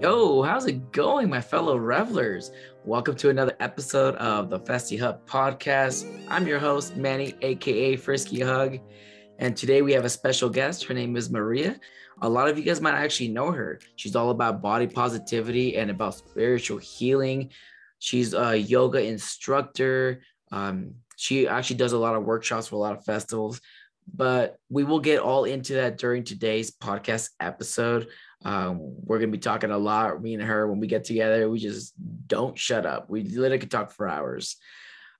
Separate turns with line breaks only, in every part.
Yo, how's it going, my fellow revelers? Welcome to another episode of the Festy Hub podcast. I'm your host, Manny, aka Frisky Hug, and today we have a special guest. Her name is Maria. A lot of you guys might actually know her. She's all about body positivity and about spiritual healing. She's a yoga instructor. She actually does a lot of workshops for a lot of festivals, but we will get all into that during today's podcast episode. We're going to be talking a lot, me and her, when we get together. We just don't shut up. We literally could talk for hours.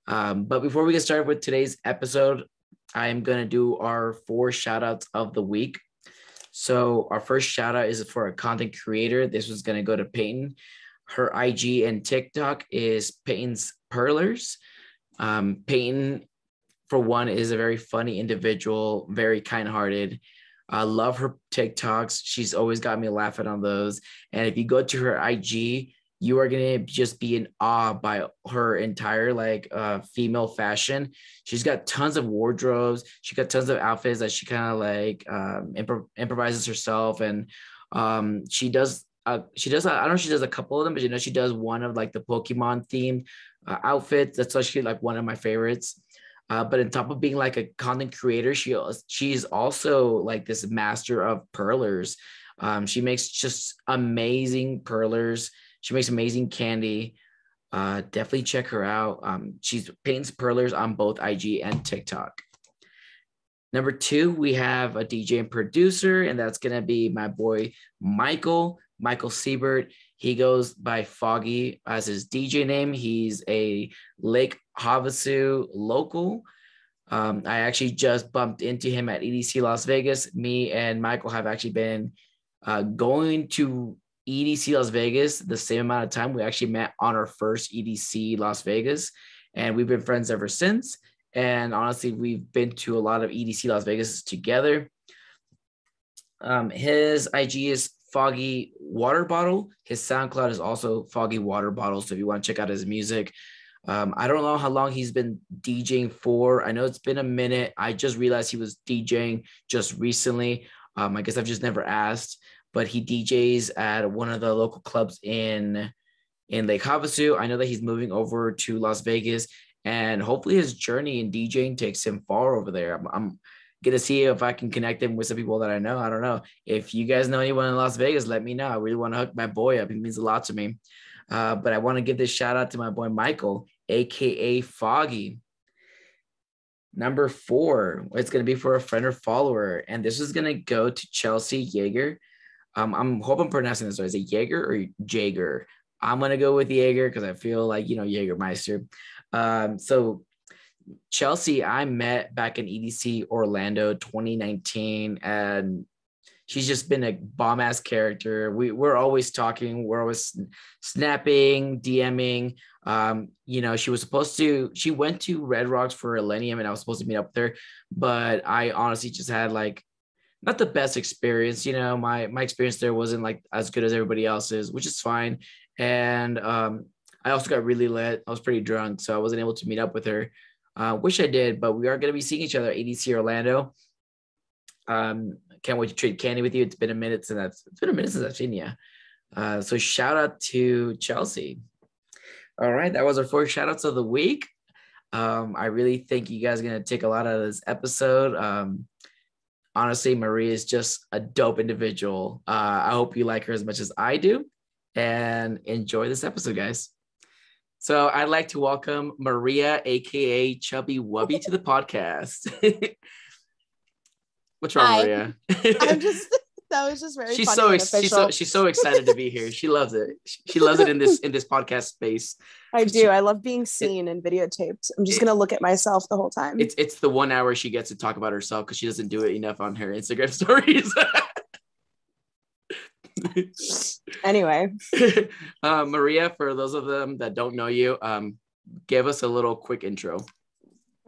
But before we get started with today's episode, I am going to do our 4 shout outs of the week. So our first shout out is for a content creator. This was going to go to Payton. Her IG and TikTok is Payton's Perlers. Payton, for one, is a very funny individual, very kind-hearted. I love her TikToks. She's always got me laughing on those. And if you go to her IG, you are going to just be in awe by her entire female fashion. She's got tons of wardrobes. She got tons of outfits that she kind of improvises herself. And she does, I don't know if she does a couple of them, but she does one of the Pokemon themed outfits. That's actually one of my favorites. But on top of being a content creator, she's also this master of perlers. She makes just amazing perlers. She makes amazing candy. Definitely check her out. She's Payton's Perlers on both IG and TikTok. Number 2, we have a DJ and producer, and that's going to be my boy, Michael Siebert. He goes by Foggy as his DJ name. He's a Lake Havasu local. I actually just bumped into him at EDC Las Vegas. Me and Michael have actually been going to EDC Las Vegas the same amount of time. We actually met on our first EDC Las Vegas, and we've been friends ever since. And honestly, we've been to a lot of EDC Las Vegas together. His IG is FoggyWaterBottle. His SoundCloud is also FoggyWaterBottle. So if you want to check out his music, I don't know how long he's been DJing for. I know it's been a minute. I just realized he was DJing just recently. I guess I've just never asked, but he DJs at one of the local clubs in Lake Havasu. I know that he's moving over to Las Vegas, and hopefully his journey in DJing takes him far over there. I'm going to see if I can connect him with some people that I know. I don't know. If you guys know anyone in Las Vegas, let me know. I really want to hook my boy up. He means a lot to me. But I want to give this shout out to my boy, Michael, aka Foggy. Number 4, it's going to be for a friend or follower. And this is going to go to Chelsea Jaeger. I'm hoping I'm pronouncing this right. Is it Jaeger or Jaeger? I'm going to go with Jaeger because I feel like, Jaegermeister. So Chelsea, I met back in EDC Orlando 2019, and she's just been a bomb-ass character. We're always talking. We're always snapping, DMing. She went to Red Rocks for Millennium, and I was supposed to meet up there, but I honestly just had not the best experience. My experience there wasn't as good as everybody else's, which is fine. And I also got really lit. I was pretty drunk, so I wasn't able to meet up with her. Wish I did, but we are going to be seeing each other at EDC Orlando. Can't wait to trade candy with you. It's been a minute since I've seen you. So shout out to Chelsea. All right, that was our 4 shout outs of the week. I really think you guys are going to take a lot out of this episode. Honestly, Maria is just a dope individual. I hope you like her as much as I do, and enjoy this episode, guys. So I'd like to welcome Maria, aka Chubbi Wubbi, to the podcast. What's wrong,
Hi.
Maria?
That was just very funny.
She's so excited to be here. She loves it. She loves it in this podcast space.
I do. I love being seen and videotaped. I'm just gonna look at myself the whole time.
It's the 1 hour she gets to talk about herself because she doesn't do it enough on her Instagram stories.
Anyway,
Maria, for those of them that don't know you, give us a little quick intro.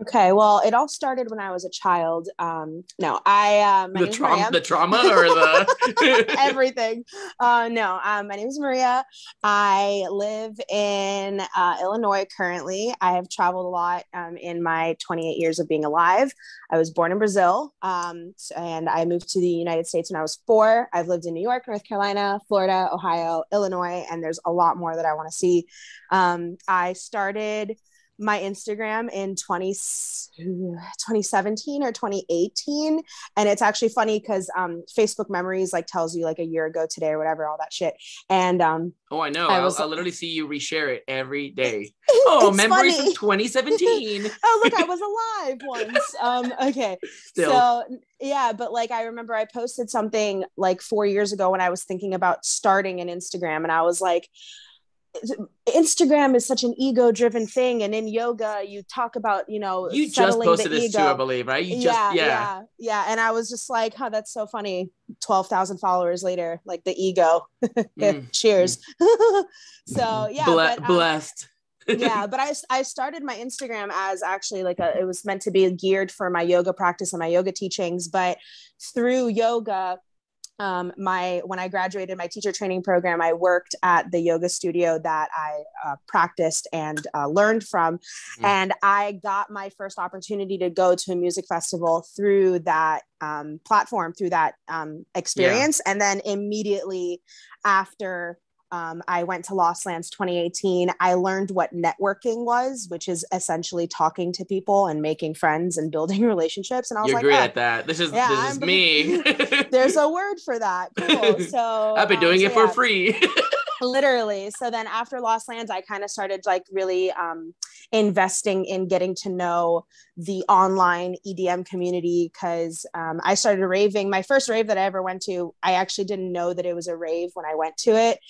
Okay, well, it all started when I was a child. No, I my
The
name's
trauma,
Maria.
the trauma, or the
Everything. No, my name is Maria. I live in Illinois currently. I have traveled a lot in my 28 years of being alive. I was born in Brazil, and I moved to the United States when I was 4. I've lived in New York, North Carolina, Florida, Ohio, Illinois, and there's a lot more that I want to see. I started my Instagram in 2017 or 2018. And it's actually funny because Facebook memories like tells you like a year ago today or whatever, all that shit. And
oh, I know.
I
I'll literally see you reshare it every day. Oh, memories
funny.
from 2017.
Oh, look, I was alive once. Okay.
Still.
So yeah, but like I remember I posted something like 4 years ago when I was thinking about starting an Instagram, and I was like, Instagram is such an ego-driven thing, and in yoga you talk about, you
just posted
the
this
ego.
too, I believe, right?
Yeah, and I was just like, oh, that's so funny. 12,000 followers later, like the ego. Cheers. So yeah,
blessed.
Yeah, but I started my Instagram as actually like it was meant to be geared for my yoga practice and my yoga teachings, but through yoga, when I graduated my teacher training program, I worked at the yoga studio that I practiced and learned from. And I got my first opportunity to go to a music festival through that platform, through that experience. And then immediately after I went to Lost Lands 2018. I learned what networking was, which is essentially talking to people and making friends and building relationships. And I was
You're
like,
great at that. This is me.
There's a word for that. Cool. So
I've been doing it for free.
Literally. So then after Lost Lands, I kind of started like really investing in getting to know the online EDM community, because I started raving. My first rave that I ever went to, I actually didn't know that it was a rave when I went to it.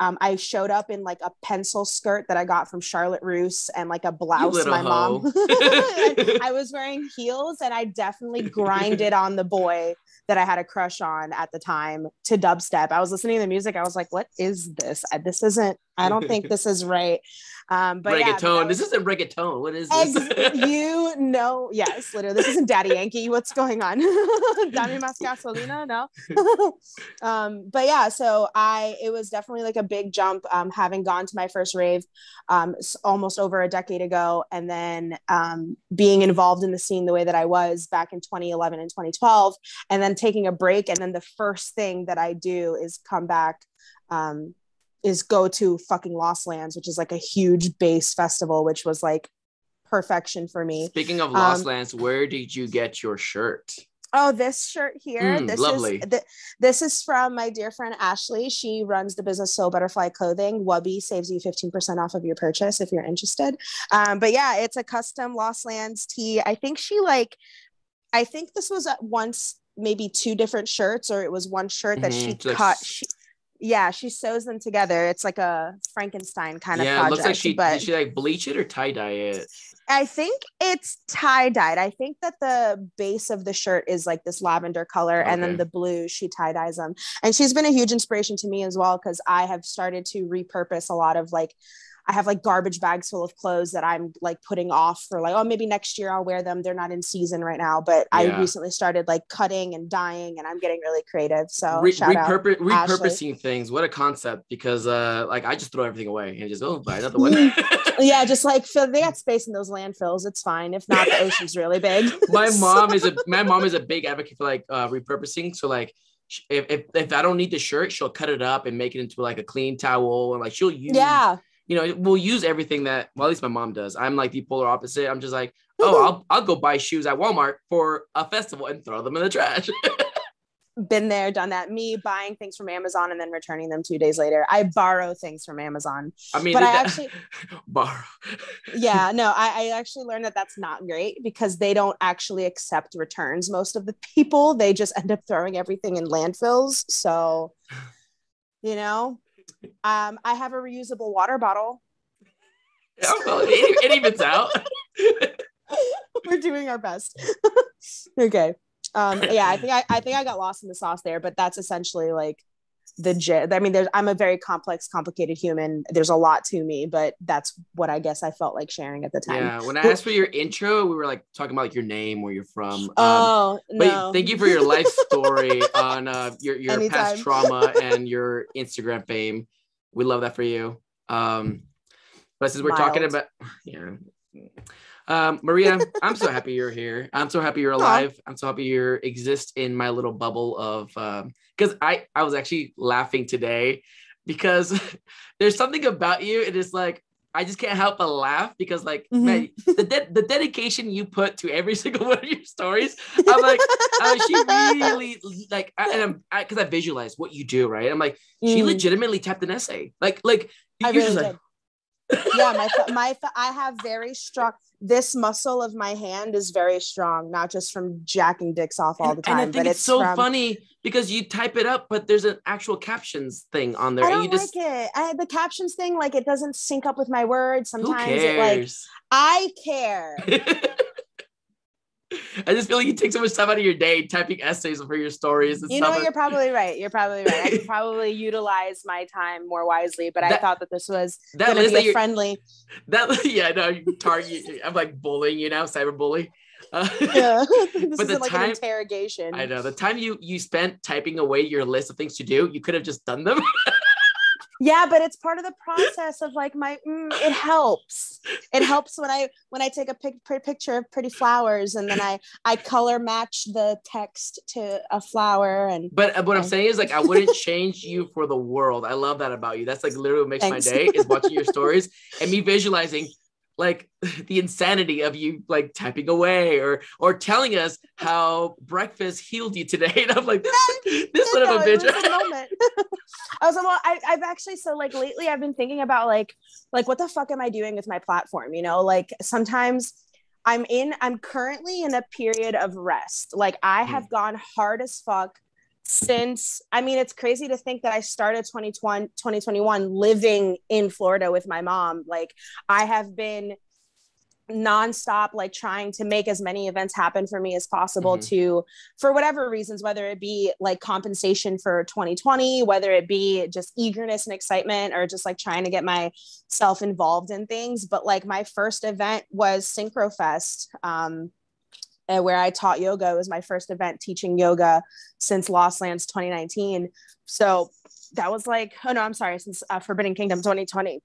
I showed up in like a pencil skirt that I got from Charlotte Russe and like a blouse my mom. I was wearing heels, and I definitely grinded on the boy that I had a crush on at the time to dubstep. I was listening to the music. I was like, what is this? I don't think this is right. But
reggaeton. This isn't reggaeton. What is this?
Yes, literally. This isn't Daddy Yankee. What's going on? Dame más gasolina? No. But yeah, so it was definitely like a big jump, having gone to my first rave almost over a decade ago, and then being involved in the scene the way that I was back in 2011 and 2012, and then taking a break. And then the first thing that I do is come back, is go to fucking Lost Lands, which is like a huge bass festival, which was like perfection for me.
Speaking of Lost Lands, where did you get your shirt?
Oh, this shirt here.
Lovely.
This is from my dear friend Ashley. She runs the business Soul Butterfly Clothing. Wubbi saves you 15% off of your purchase if you're interested. But yeah, it's a custom Lost Lands tee. I think this was at once maybe 2 different shirts, or it was one shirt that she cut. She sews them together. It's like a Frankenstein kind of project. Yeah, it looks like
did she like bleach it or tie dye it?
I think it's tie-dyed. I think that the base of the shirt is like this lavender color, and then the blue, she tie-dyes them. And she's been a huge inspiration to me as well, because I have started to repurpose a lot of like, I have like garbage bags full of clothes that I'm like putting off for like, oh, maybe next year I'll wear them. They're not in season right now, but I recently started like cutting and dyeing, and I'm getting really creative. So
repurposing things. What a concept, because like I just throw everything away and just buy another one.
Yeah, just like they got space in those landfills. It's fine. If not, the ocean's really big.
My mom is a big advocate for like repurposing. So like if I don't need the shirt, she'll cut it up and make it into like a clean towel, and like she'll use we'll use everything that, well, at least my mom does. I'm like the polar opposite. I'm just like, oh, I'll go buy shoes at Walmart for a festival and throw them in the trash.
Been there, done that. Me buying things from Amazon and then returning them 2 days later. I borrow things from Amazon.
I mean,
but I actually
borrow.
Yeah, no, I actually learned that that's not great, because they don't actually accept returns. Most of the people, they just end up throwing everything in landfills. So, I have a reusable water bottle.
Yeah, well, it evens out.
We're doing our best. Okay. I think I got lost in the sauce there, but that's essentially like I'm a very complex, complicated human. There's a lot to me, but that's what I guess I felt like sharing at the time.
Yeah. When I asked for your intro, we were like talking about like your name, where you're from.
No.
But thank you for your life story on your past trauma and your Instagram fame. We love that for you. But since we're talking about, Maria, I'm so happy you're here. I'm so happy you're alive. I'm so happy you exist in my little bubble of, because I was actually laughing today because there's something about you. It is like, I just can't help but laugh because like, man, the dedication you put to every single one of your stories, I'm like, oh, she really like, because I visualize what you do, right? I'm like, she legitimately tapped an essay. Like
I really did. Yeah, I have very strong. This muscle of my hand is very strong, not just from jacking dicks off all the time.
And I think it's so funny because you type it up, but there's an actual captions thing on there.
I don't like it. The captions thing, like it doesn't sync up with my words. Sometimes it like I care.
I just feel like you take so much time out of your day typing essays for your stories. And
you know, you're probably right. I could probably utilize my time more wisely, but I thought that this was going to be friendly. I'm like bullying you now, cyberbully. This
but
is like an interrogation.
I know the time you spent typing away your list of things to do, you could have just done them.
Yeah, but it's part of the process of like it helps. It helps when I take a picture of pretty flowers and then I color match the text to a flower. But
what I'm saying is like, I wouldn't change you for the world. I love that about you. That's like literally what makes my day is watching your stories and me visualizing like the insanity of you like typing away or telling us how breakfast healed you today. And I'm like, this son of a bitch.
I've actually, so like lately I've been thinking about like what the fuck am I doing with my platform? You know, like sometimes I'm currently in a period of rest. Like I have gone hard as fuck since, I mean, it's crazy to think that I started 2021 living in Florida with my mom. Like I have been nonstop, like trying to make as many events happen for me as possible for whatever reasons, whether it be like compensation for 2020, whether it be just eagerness and excitement, or just like trying to get myself involved in things. But like my first event was Synchrofest, where I taught yoga. It was my first event teaching yoga since Lost Lands 2019. So that was like, since Forbidden Kingdom 2020.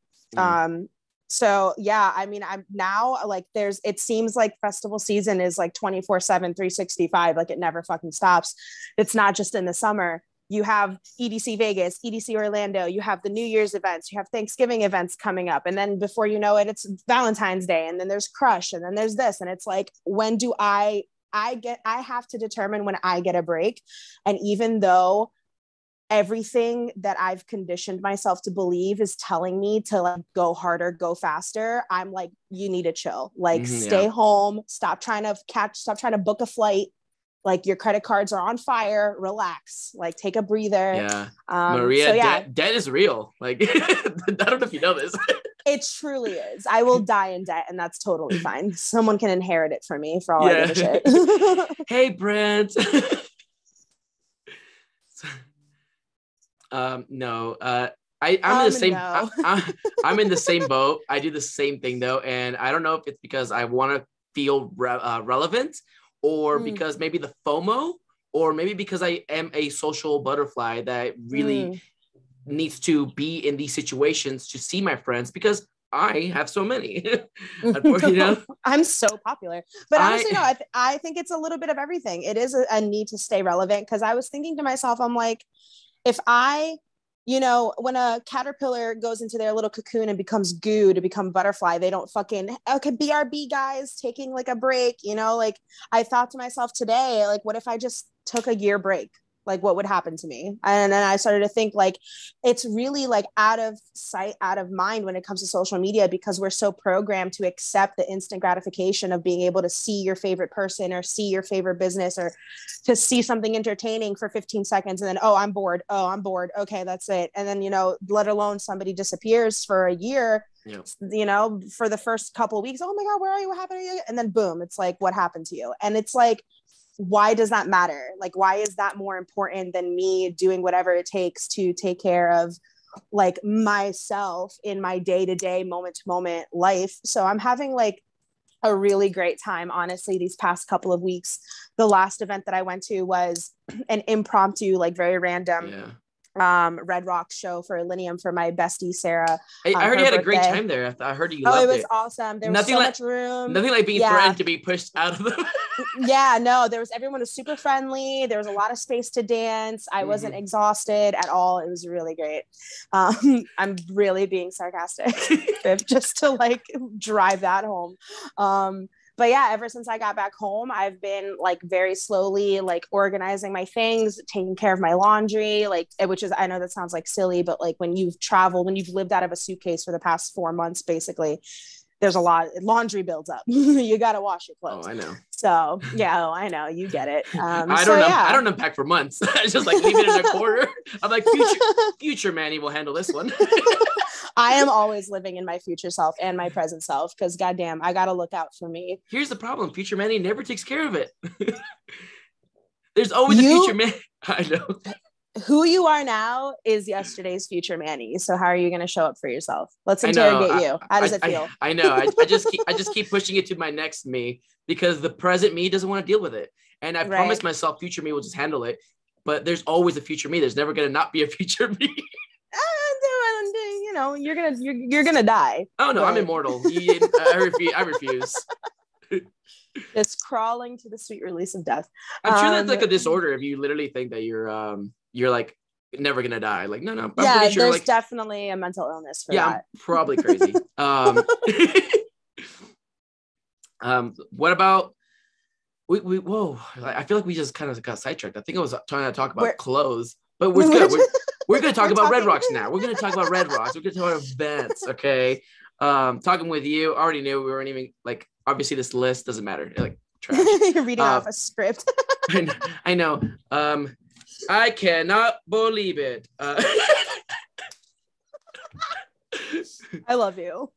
So yeah, I mean, I'm now like it seems like festival season is like 24/7, 365, like it never fucking stops. It's not just in the summer. You have EDC Vegas, EDC Orlando, you have the New Year's events, you have Thanksgiving events coming up. And then before you know it, it's Valentine's Day, and then there's Crush, and then there's this. And it's like, when do I have to determine when I get a break. And even though everything that I've conditioned myself to believe is telling me to like go harder, go faster, I'm like, you need to chill, like stay home, stop trying to book a flight. Like your credit cards are on fire, relax, like take a breather.
Yeah. Maria, debt is real. Like, I don't know if you know this.
It truly is. I will die in debt, and that's totally fine. Someone can inherit it from me for all I give a shit.
Hey, Brent. No, I'm in the same. I'm in the same boat. I do the same thing though, and I don't know if it's because I want to feel relevant, or because maybe the FOMO, or maybe because I am a social butterfly that really needs to be in these situations to see my friends, because I have so many. You know?
I'm so popular. But honestly, no, I think it's a little bit of everything. It is a need to stay relevant, because I was thinking to myself, I'm like, if when a caterpillar goes into their little cocoon and becomes goo to become butterfly, they don't fucking, okay, BRB guys, taking like a break, like I thought to myself today, like, what if I just took a year break? Like, what would happen to me? And then I started to think, like, it's really like out of sight, out of mind when it comes to social media, because we're so programmed to accept the instant gratification of being able to see your favorite person or see your favorite business, or to see something entertaining for 15 seconds. And then, I'm bored. Okay, that's it. And then, let alone somebody disappears for a year, for the first couple of weeks. Oh my God, where are you? What happened to you? And then boom, it's like, what happened to you? And it's like, why does that matter? Like, why is that more important than me doing whatever it takes to take care of like myself in my day-to-day, moment-to-moment life? So I'm having like a really great time, honestly, these past couple of weeks. The last event that I went to was an impromptu, like very random Red Rock show for Linium for my bestie Sarah.
I heard you had a great time there. I heard you loved it.
It was awesome. There was so much room.
Nothing like being threatened to be pushed out of the
Yeah, no, everyone was super friendly. There was a lot of space to dance. I wasn't exhausted at all. It was really great. I'm really being sarcastic just to like drive that home. But yeah, ever since I got back home, I've been like very slowly like organizing my things, taking care of my laundry, like, which is, I know that sounds like silly, but like when you've traveled, when you've lived out of a suitcase for the past 4 months, basically, there's a lot, laundry builds up. You got to wash your clothes.
Oh, I know.
So yeah, I know, you get it.
I don't unpack for months. I just like leave it in a corner. I'm like, future Manny will handle this one.
I am always living in my future self and my present self because goddamn, I gotta look out for me.
Here's the problem: future Manny never takes care of it. There's always a future man. I know.
Who you are now is yesterday's future Manny. So how are you going to show up for yourself? Let's interrogate you. How does it feel?
I know. I just keep pushing it to my next me because the present me doesn't want to deal with it. And I promised myself future me will just handle it. But there's always a future me. There's never going to not be a future me.
You know, you're gonna die.
Oh no, I'm immortal. I refuse.
Just crawling to the sweet release of death.
I'm sure that's like a disorder if you literally think that you're like never gonna die. Like no, I'm pretty sure
there's
like
definitely a mental illness for that.
I'm probably crazy. What about we whoa, I feel like we just kind of got sidetracked. I think I was trying to talk about clothes, but we're good. We're going to talk about Red Rocks now. We're going to talk about Red Rocks. We're going to talk about events, okay? Talking with you, I already knew we weren't even, like, obviously this list doesn't matter. Like, trash.
You're reading off a script.
I know. I cannot believe it.
I love you.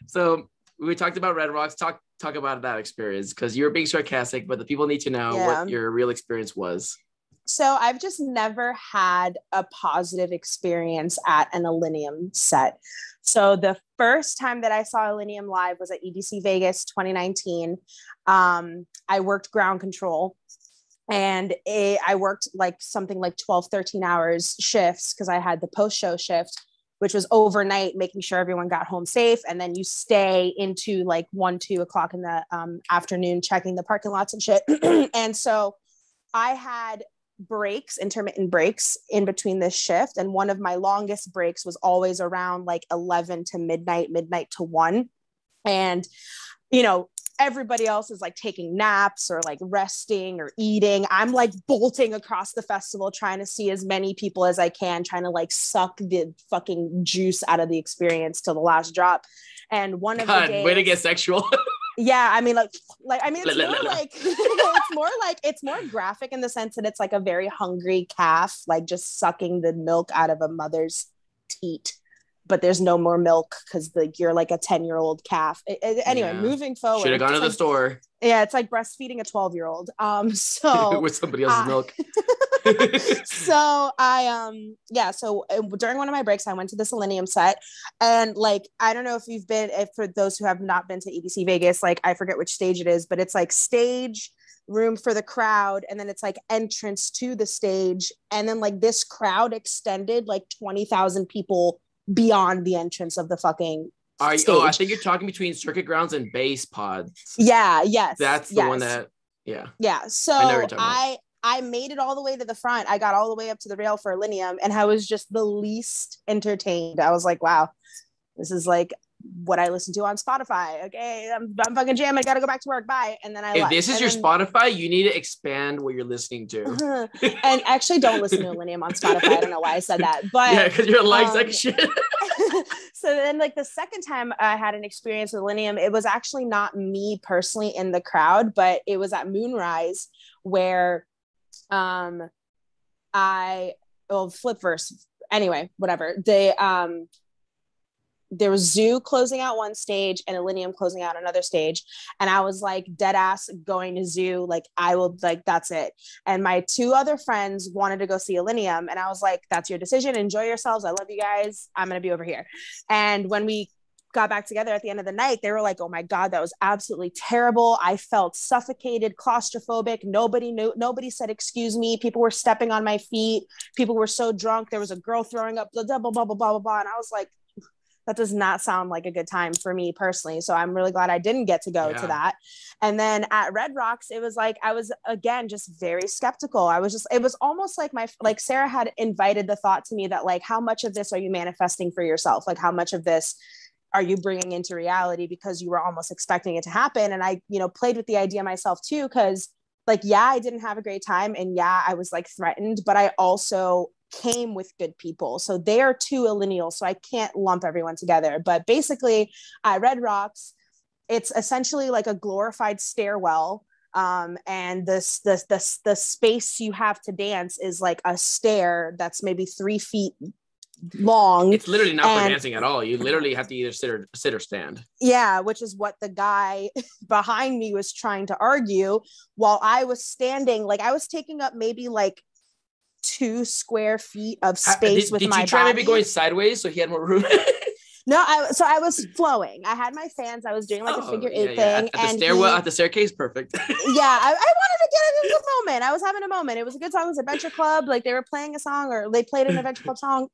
So we talked about Red Rocks. Talk about that experience because you're being sarcastic, but the people need to know what your real experience was.
So I've just never had a positive experience at an Illenium set. So the first time that I saw Illenium live was at EDC Vegas 2019. I worked ground control and I worked like something like 12, 13 hours shifts because I had the post-show shift, which was overnight, making sure everyone got home safe. And then you stay into like 1, 2 o'clock in the afternoon, checking the parking lots and shit. And so I had intermittent breaks in between this shift. And one of my longest breaks was always around like 11 to midnight to 1. And, you know, everybody else is like taking naps or like resting or eating. I'm like bolting across the festival, trying to see as many people as I can, trying to like suck the fucking juice out of the experience till the last drop. And one of the days,
way to get sexual.
Yeah, I mean, it's more graphic in the sense that it's like a very hungry calf, like just sucking the milk out of a mother's teat, but there's no more milk because you're like a 10-year-old calf. Anyway, moving forward.
Should have gone to the store.
Yeah, it's like breastfeeding a 12-year-old. So
with somebody else's milk.
So so during one of my breaks, I went to this Illenium set, and like, I don't know if for those who have not been to EDC Vegas, like I forget which stage it is, but it's like stage, room for the crowd, and then it's like entrance to the stage, and then like this crowd extended like 20,000 people beyond the entrance of the fucking stage.
I think you're talking between circuit grounds and base pods.
Yeah, yes.
That's the one that,
Yeah, so I made it all the way to the front. I got all the way up to the rail for Illenium, and I was just the least entertained. I was like, wow, this is like what I listen to on Spotify. Okay, I'm fucking jamming. I gotta go back to work. Bye. And then
if this is your Spotify, you need to expand what you're listening to.
And actually, don't listen to Illenium on Spotify. I don't know why I said that, but
yeah, because your life's like shit.
So then, like the second time I had an experience with Illenium, it was actually not me personally in the crowd, but it was at Moonrise where flip verse. Anyway, whatever. there was Zoo closing out one stage and Illenium closing out another stage. And I was like, dead ass going to Zoo. Like, I will, like, that's it. And my two other friends wanted to go see Illenium. And I was like, that's your decision. Enjoy yourselves. I love you guys. I'm going to be over here. And when we got back together at the end of the night, they were like, oh my God, that was absolutely terrible. I felt suffocated, claustrophobic. Nobody knew, nobody said, excuse me. People were stepping on my feet. People were so drunk. There was a girl throwing up, blah, blah, blah, blah, blah, blah. And I was like, that does not sound like a good time for me personally. So I'm really glad I didn't get to go to that. And then at Red Rocks, it was like, I was, again, just very skeptical. I was just, it was almost like like Sarah had invited the thought to me that like, how much of this are you manifesting for yourself? Like, how much of this are you bringing into reality because you were almost expecting it to happen? And I, played with the idea myself too, because like, yeah, I didn't have a great time. And yeah, I was like threatened, but I also came with good people. So they are two millennials. So I can't lump everyone together. But basically at Red Rocks, it's essentially like a glorified stairwell. And the space you have to dance is like a stair that's maybe 3 feet long.
It's literally not for dancing at all. You literally have to either sit or stand.
Yeah, which is what the guy behind me was trying to argue while I was standing. Like, I was taking up maybe like 2 square feet of space with my body.
Did you try maybe going sideways so he had more room?
No, I was flowing. I had my fans. I was doing like a figure 8 thing.
At the stairwell, at the staircase, perfect.
Yeah, I wanted to get into the moment. I was having a moment. It was a good song. It was Adventure Club. Like, they were playing a song, or they played an Adventure Club song.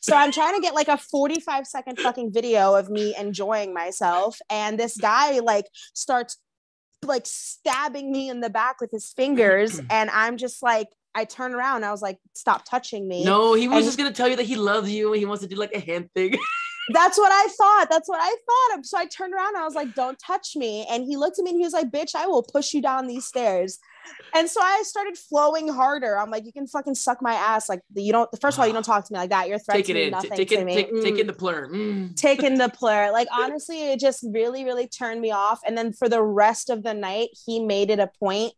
So I'm trying to get like a 45-second fucking video of me enjoying myself. And this guy like starts like stabbing me in the back with his fingers. And I'm just like, I turn around and I was like, stop touching me.
No, he was just going to tell you that he loves you and he wants to do like a hand thing.
That's what I thought. So I turned around and I was like, don't touch me. And he looked at me and he was like, bitch, I will push you down these stairs. And so I started flowing harder. I'm like, you can fucking suck my ass. Like, first of all, you don't talk to me like that. You're threatening nothing to me.
Taking the plur.
Taking the plur. Like, honestly, it just really, really turned me off. And then for the rest of the night, he made it a point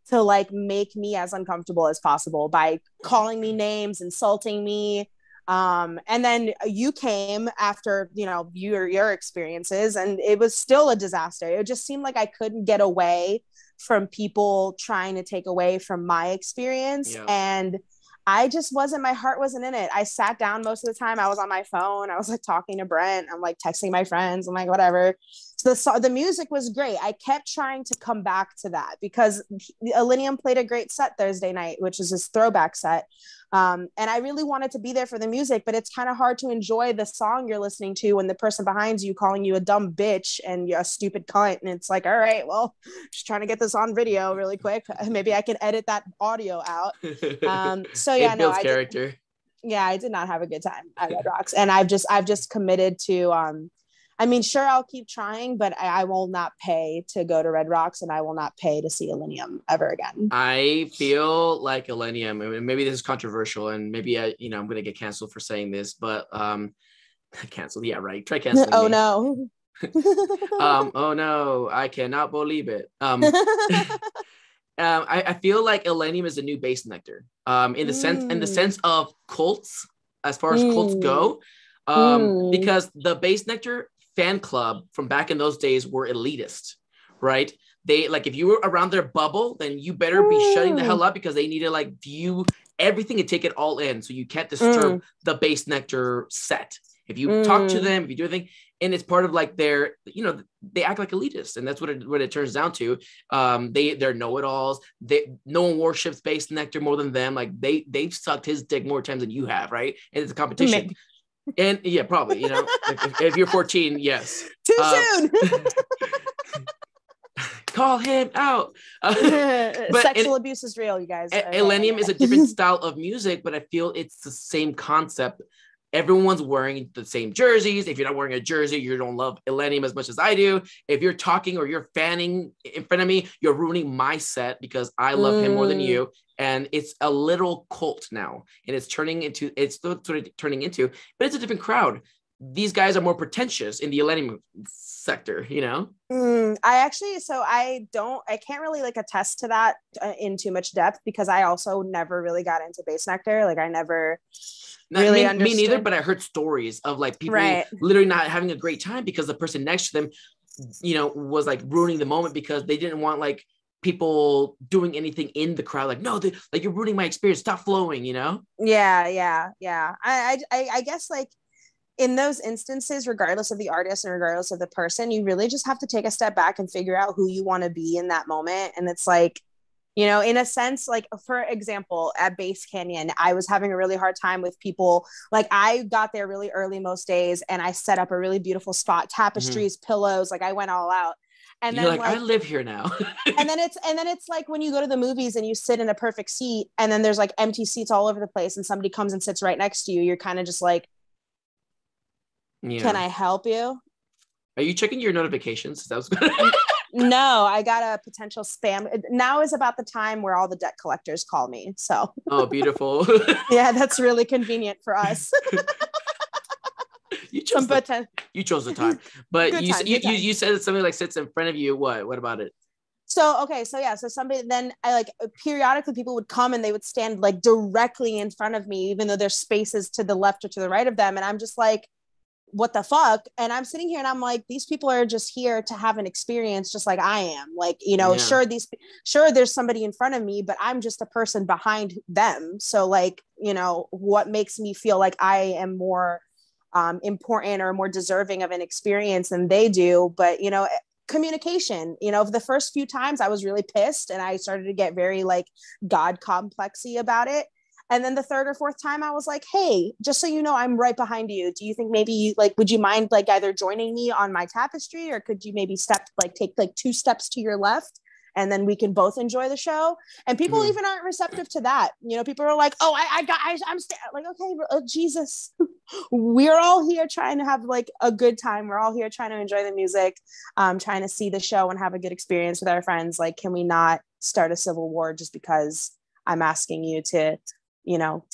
to like make me as uncomfortable as possible by calling me names, insulting me. And then you came after, your experiences, and it was still a disaster. It just seemed like I couldn't get away from people trying to take away from my experience. Yeah. And I just my heart wasn't in it. I sat down most of the time. I was on my phone. I was like talking to Brent. I'm like texting my friends. I'm like, whatever. So the music was great. I kept trying to come back to that because Illenium played a great set Thursday night, which is his throwback set. And I really wanted to be there for the music, but it's kind of hard to enjoy the song you're listening to when the person behind you calling you a dumb bitch and you're a stupid cunt. And it's like, all right, well, just trying to get this on video really quick. Maybe I can edit that audio out. So yeah,
it builds character.
I did not have a good time at Red Rocks. And I've just committed to, sure, I'll keep trying, but I will not pay to go to Red Rocks, and I will not pay to see Illenium ever again.
I feel like Illenium, maybe this is controversial, and maybe I'm going to get canceled for saying this, but canceled. Yeah, right. Try canceling
Oh,
me.
no.
Oh, no. I cannot believe it. I feel like Illenium is a new bass nectar in the sense of cults, as far as cults go, because the bass nectar fan club from back in those days were elitist, right? They like, if you were around their bubble, then you better be shutting the hell up because they need to like view everything and take it all in. So you can't disturb the bass nectar set. If you talk to them, if you do anything, and it's part of like their, they act like elitists, and that's what it turns down to. They're know-it-alls. No one worships bass nectar more than them. Like they've sucked his dick more times than you have, right? And it's a competition. And yeah, probably, if you're 14, yes.
Too soon.
Call him out.
But sexual abuse is real, you guys.
Illenium is a different style of music, but I feel it's the same concept. Everyone's wearing the same jerseys. If you're not wearing a jersey, you don't love Illenium as much as I do. If you're talking or you're fanning in front of me, you're ruining my set because I love him more than you. And it's a little cult now, and it's turning into, but it's a different crowd. these guys are more pretentious in the Millennium sector, you know?
I can't really like attest to that in too much depth, because I also never really got into bass nectar. Like I never really understood.
Me neither, but I heard stories of like people literally not having a great time because the person next to them, you know, was like ruining the moment because they didn't want like people doing anything in the crowd. Like, no, like you're ruining my experience. Stop flowing, you know?
Yeah. I guess like in those instances, regardless of the artist and regardless of the person, you really just have to take a step back and figure out who you want to be in that moment. And it's like, you know, in a sense, like for example, at Base Canyon, I was having a really hard time with people. Like I got there really early most days and I set up a really beautiful spot, tapestries, pillows, like I went all out. And
you're
then
like, I live here now.
and then it's like when you go to the movies and you sit in a perfect seat and then there's like empty seats all over the place and somebody comes and sits right next to you. You're kind of just like, can I help you?
Are you checking your notifications? That was
No, I got a potential spam. Now is about the time where all the debt collectors call me. So.
Oh, beautiful.
Yeah, that's really convenient for us.
You chose the time, but you said somebody like sits in front of you. What about it?
So somebody, then I like periodically people would come and they would stand like directly in front of me, even though there's spaces to the left or to the right of them. And I'm just like, what the fuck? And I'm sitting here and I'm like, these people are just here to have an experience just like I am. Like, you know, sure there's somebody in front of me, but I'm just a person behind them. So like, you know, what makes me feel like I am more important or more deserving of an experience than they do? But, you know, communication, you know, the first few times I was really pissed and I started to get very like God complexy about it. And then the third or fourth time I was like, hey, just so you know, I'm right behind you. Do you think maybe would you mind like either joining me on my tapestry, or could you maybe take like 2 steps to your left and then we can both enjoy the show? And people even aren't receptive to that. You know, people are like, oh, I'm like, okay, Jesus, we're all here trying to have like a good time. We're all here trying to enjoy the music, trying to see the show and have a good experience with our friends. Like, can we not start a civil war just because I'm asking you to, you know,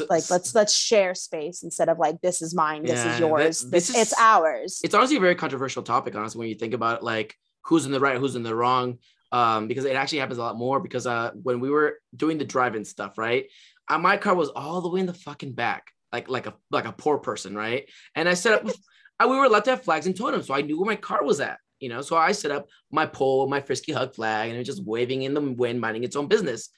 let's share space instead of like, this is mine, this is yours, it's ours.
It's honestly a very controversial topic, honestly, when you think about it, like who's in the right, who's in the wrong, because it actually happens a lot more because when we were doing the drive-in stuff, right, my car was all the way in the fucking back, like a poor person, right? And I set up we were allowed to have flags and totems, so I knew where my car was at, you know, so I set up my pole, my Frisky hug flag, and it was just waving in the wind, minding its own business.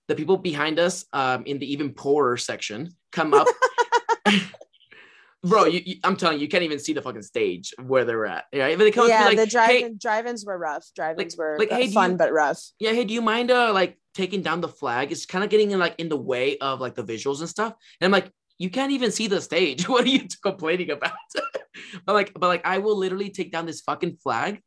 The people behind us in the even poorer section come up. Bro, I'm telling you, you can't even see the fucking stage where they're at. Right? They come
yeah,
like,
the drive-ins were rough. Drive-ins were hey, fun but rough.
Yeah, hey, do you mind like taking down the flag? It's kind of getting in the way of like the visuals and stuff. And I'm like, you can't even see the stage. What are you complaining about? but I will literally take down this fucking flag,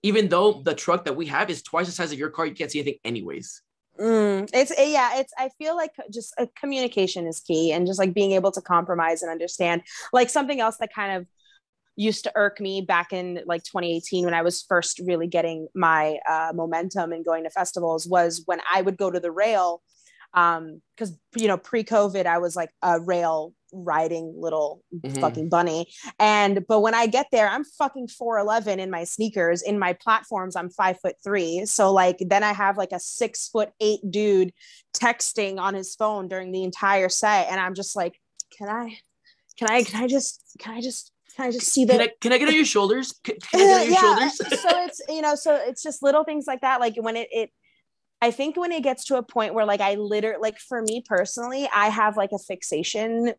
even though the truck that we have is twice the size of your car. You can't see anything anyways.
I feel like just communication is key, and just like being able to compromise and understand. Like something else that kind of used to irk me back in like 2018 when I was first really getting my momentum and going to festivals was when I would go to the rail, because you know, pre-COVID I was like a rail riding little fucking bunny, but when I get there I'm fucking 4'11" in my sneakers. In my platforms I'm 5'3", so like then I have like a 6'8" dude texting on his phone during the entire set, and I'm just like, can I just see that?
Can I get on your shoulders? Can I get on your shoulders?
So it's, you know, so it's just little things like that. Like when I think when it gets to a point where like I literally, like for me personally, I have like a fixation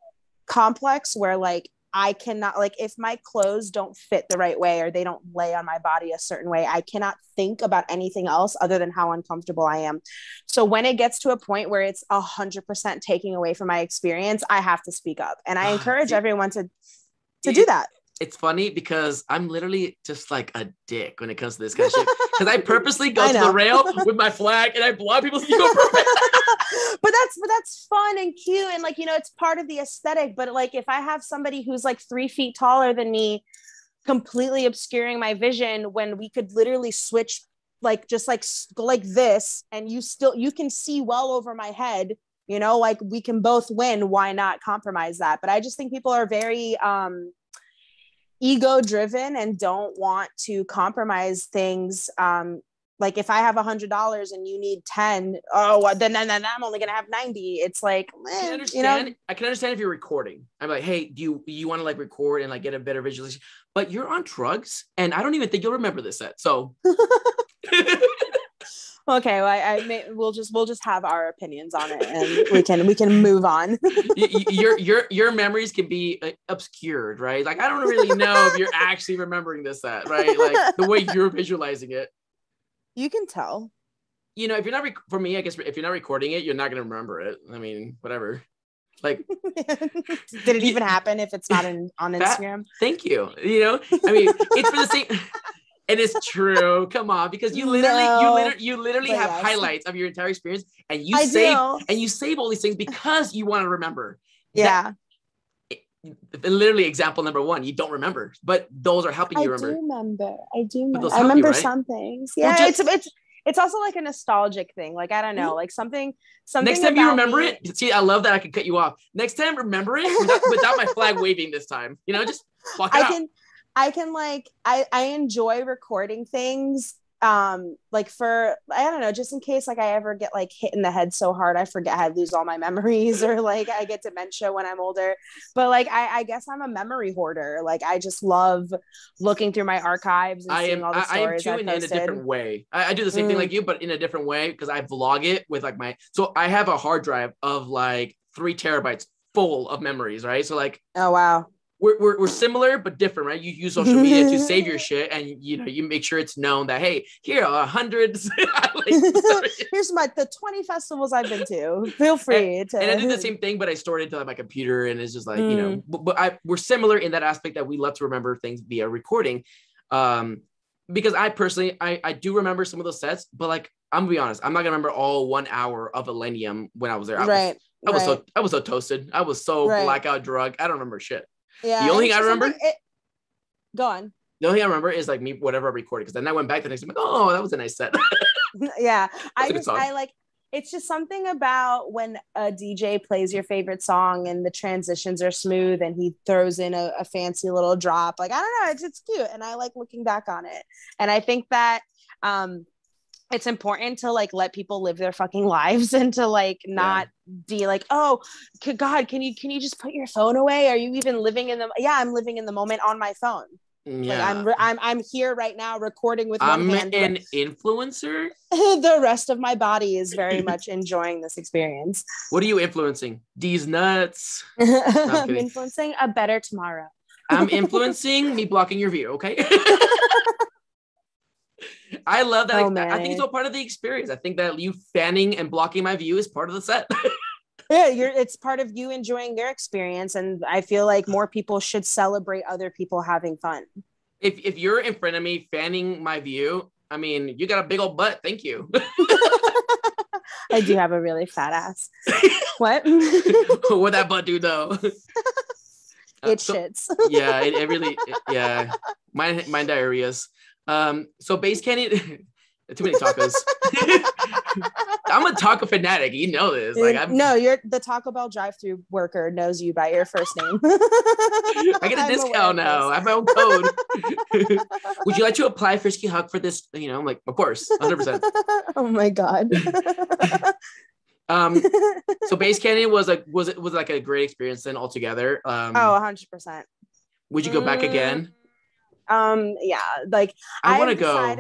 complex where like I cannot, like if my clothes don't fit the right way or they don't lay on my body a certain way, I cannot think about anything else other than how uncomfortable I am. So when it gets to a point where it's 100% taking away from my experience, I have to speak up, and I encourage everyone to do that.
It's funny because I'm literally just like a dick when it comes to this kind of shit. Because I purposely go to the rail with my flag and I block people so you go perfect.
but that's fun and cute, and like, you know, it's part of the aesthetic. But like if I have somebody who's like 3 feet taller than me completely obscuring my vision, when we could literally switch, like just like go like this, and you can see well over my head, you know, like we can both win. Why not compromise that? But I just think people are very ego driven and don't want to compromise things. Like if I have $100 and you need 10, then I'm only gonna have 90. It's like, you know,
I can understand if you're recording. I'm like, hey, do you want to like record and like get a better visualization? But you're on drugs, and I don't even think you'll remember this set. So,
okay, well, we'll just have our opinions on it, and we can move on.
your memories can be obscured, right? Like I don't really know if you're actually remembering this set, right? Like the way you're visualizing it.
You can tell.
You know, if you're not for me, I guess if you're not recording it, you're not going to remember it. I mean, whatever. Like,
did it even happen if it's not on Instagram?
Thank you. You know, I mean, it's for the same. It is true. Come on, because you literally have highlights of your entire experience, and you save all these things because you want to remember.
Yeah.
Literally example number 1, you don't remember, but those are helping you remember.
I do remember I remember some things. Yeah, well, it's also like a nostalgic thing. Like I don't know, like something
next time you remember it. See, I love that I can cut you off. Next time remember it without my flag waving this time. You know, just block it out.
I can like I enjoy recording things like for, I don't know, just in case like I ever get like hit in the head so hard I forget I lose all my memories, or like I get dementia when I'm older. But like I guess I'm a memory hoarder. Like I just love looking through my archives and seeing all the stories I am too, in a different
way. I do the same thing like you, but in a different way, because I vlog it with like so I have a hard drive of like 3 terabytes full of memories, right? So like,
oh wow,
we're similar but different, right? You use social media to save your shit, and you know, you make sure it's known that, hey, here are hundreds.
Here's the 20 festivals I've been to. Feel free
and I do the same thing, but I stored it into my computer, and it's just like, you know, but we're similar in that aspect that we love to remember things via recording. Because I personally I do remember some of those sets, but like I'm gonna be honest, I'm not gonna remember all 1 hour of Millennium when I was there. I was so toasted. I was so blackout drunk. I don't remember shit.
Yeah.
The only thing I remember.
Go on.
The only thing I remember is like me, whatever I recorded, because then I went back the next day, like, oh, that was a nice set.
Yeah. I like, it's just something about when a DJ plays your favorite song and the transitions are smooth and he throws in a fancy little drop. Like, I don't know, it's cute. And I like looking back on it. And I think that it's important to like let people live their fucking lives and to like not be like, oh God, can you just put your phone away? Are you even living in the? Yeah, I'm living in the moment on my phone. Yeah, like I'm here right now recording with one hand.
I'm an influencer.
The rest of my body is very much enjoying this experience.
What are you influencing? These nuts.
I'm influencing a better tomorrow.
I'm influencing me blocking your view. Okay. I love that. I think it's all part of the experience. I think that you fanning and blocking my view is part of the set.
Yeah, it's part of you enjoying your experience, and I feel like more people should celebrate other people having fun.
If you're in front of me fanning my view, I mean, you got a big old butt. Thank you.
I do have a really fat ass. What?
What that butt do though?
It shits.
Yeah, it really. Yeah, mine diarrheas. So Base Canyon, too many tacos. I'm a taco fanatic. You know this. Like,
you're the Taco Bell drive-through worker knows you by your first name.
I get a discount now. I have my own code. Would you like to apply Frisky Hug for this? You know, I'm like, of course, 100%.
Oh my God.
So Base Canyon was like a great experience then altogether.
100%.
Would you go back again?
Yeah, like
I want to go.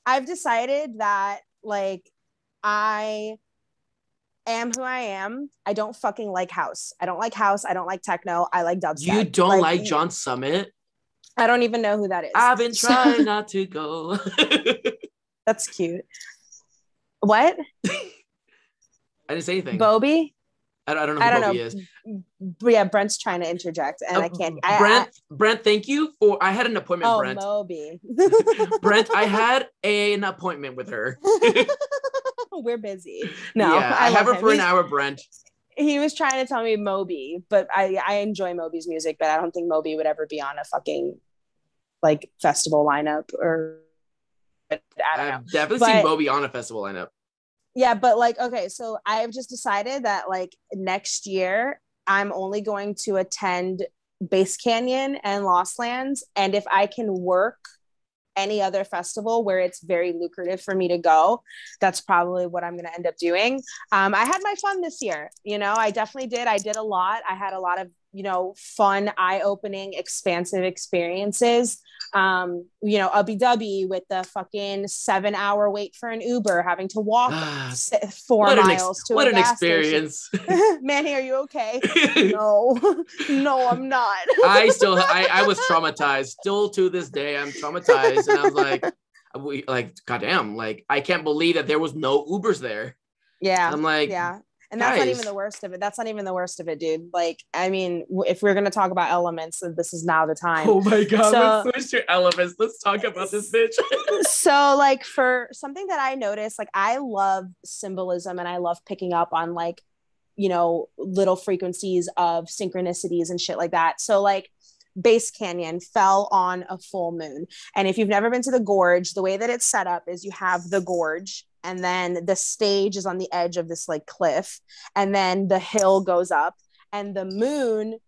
I've decided that like I am who I am. I don't fucking like house. I don't like house. I don't like techno. I like dubstep.
You don't like John Summit?
I don't even know who that is.
I've been trying not to go.
That's cute. What?
I didn't say anything.
Bobby?
I don't know who Bobby is.
But yeah, Brent's trying to interject, and I can't.
Brent, thank you for. I had an appointment. Brent.
Moby.
Brent, I had an appointment with her.
We're busy. No,
yeah, I have her for an hour, Brent.
He was trying to tell me Moby, but I enjoy Moby's music, but I don't think Moby would ever be on a fucking like festival lineup or. I don't know.
I've definitely seen Moby on a festival lineup.
Yeah, but like, okay, so I've just decided that like next year I'm only going to attend Base Canyon and Lost Lands. And if I can work any other festival where it's very lucrative for me to go, that's probably what I'm going to end up doing. I had my fun this year. You know, I definitely did. I did a lot. I had a lot of, you know, fun, eye-opening, expansive experiences. You know, ubby with the fucking 7-hour wait for an Uber, having to walk 4 miles to
what
a
an
gas
experience.
station. Manny, are you okay? No, no, I'm not.
I was traumatized. Still to this day, I'm traumatized. And I was like, goddamn, like, I can't believe that there was no Ubers there.
Yeah.
I'm like,
yeah. And that's not even the worst of it. That's not even the worst of it, dude. Like, I mean, if we're going to talk about elements, this is now the time.
Oh my God. Let's switch to elements. Let's talk about this bitch.
So like for something that I noticed, like I love symbolism and I love picking up on like, you know, little frequencies of synchronicities and shit like that. So like Base Canyon fell on a full moon. And if you've never been to the gorge, the way that it's set up is you have the gorge, and then the stage is on the edge of this like cliff, and then the hill goes up, and the moon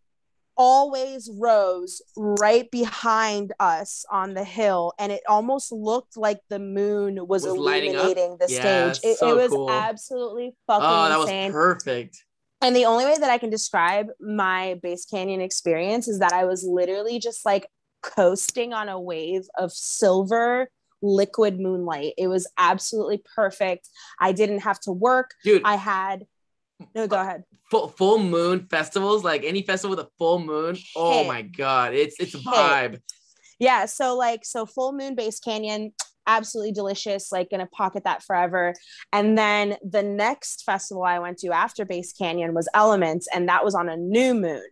always rose right behind us on the hill, and it almost looked like the moon was illuminating the stage. It was cool. Absolutely fucking insane.
That was perfect.
And the only way that I can describe my Base Canyon experience is that I was literally just like coasting on a wave of silver liquid moonlight. It was absolutely perfect. I didn't have to work. Dude, I had no, go ahead.
Full moon festivals, like any festival with a full moon. Oh my God. It's a vibe.
Yeah. So full moon Base Canyon, absolutely delicious, like gonna pocket that forever. And then the next festival I went to after Base Canyon was Elements, and that was on a new moon.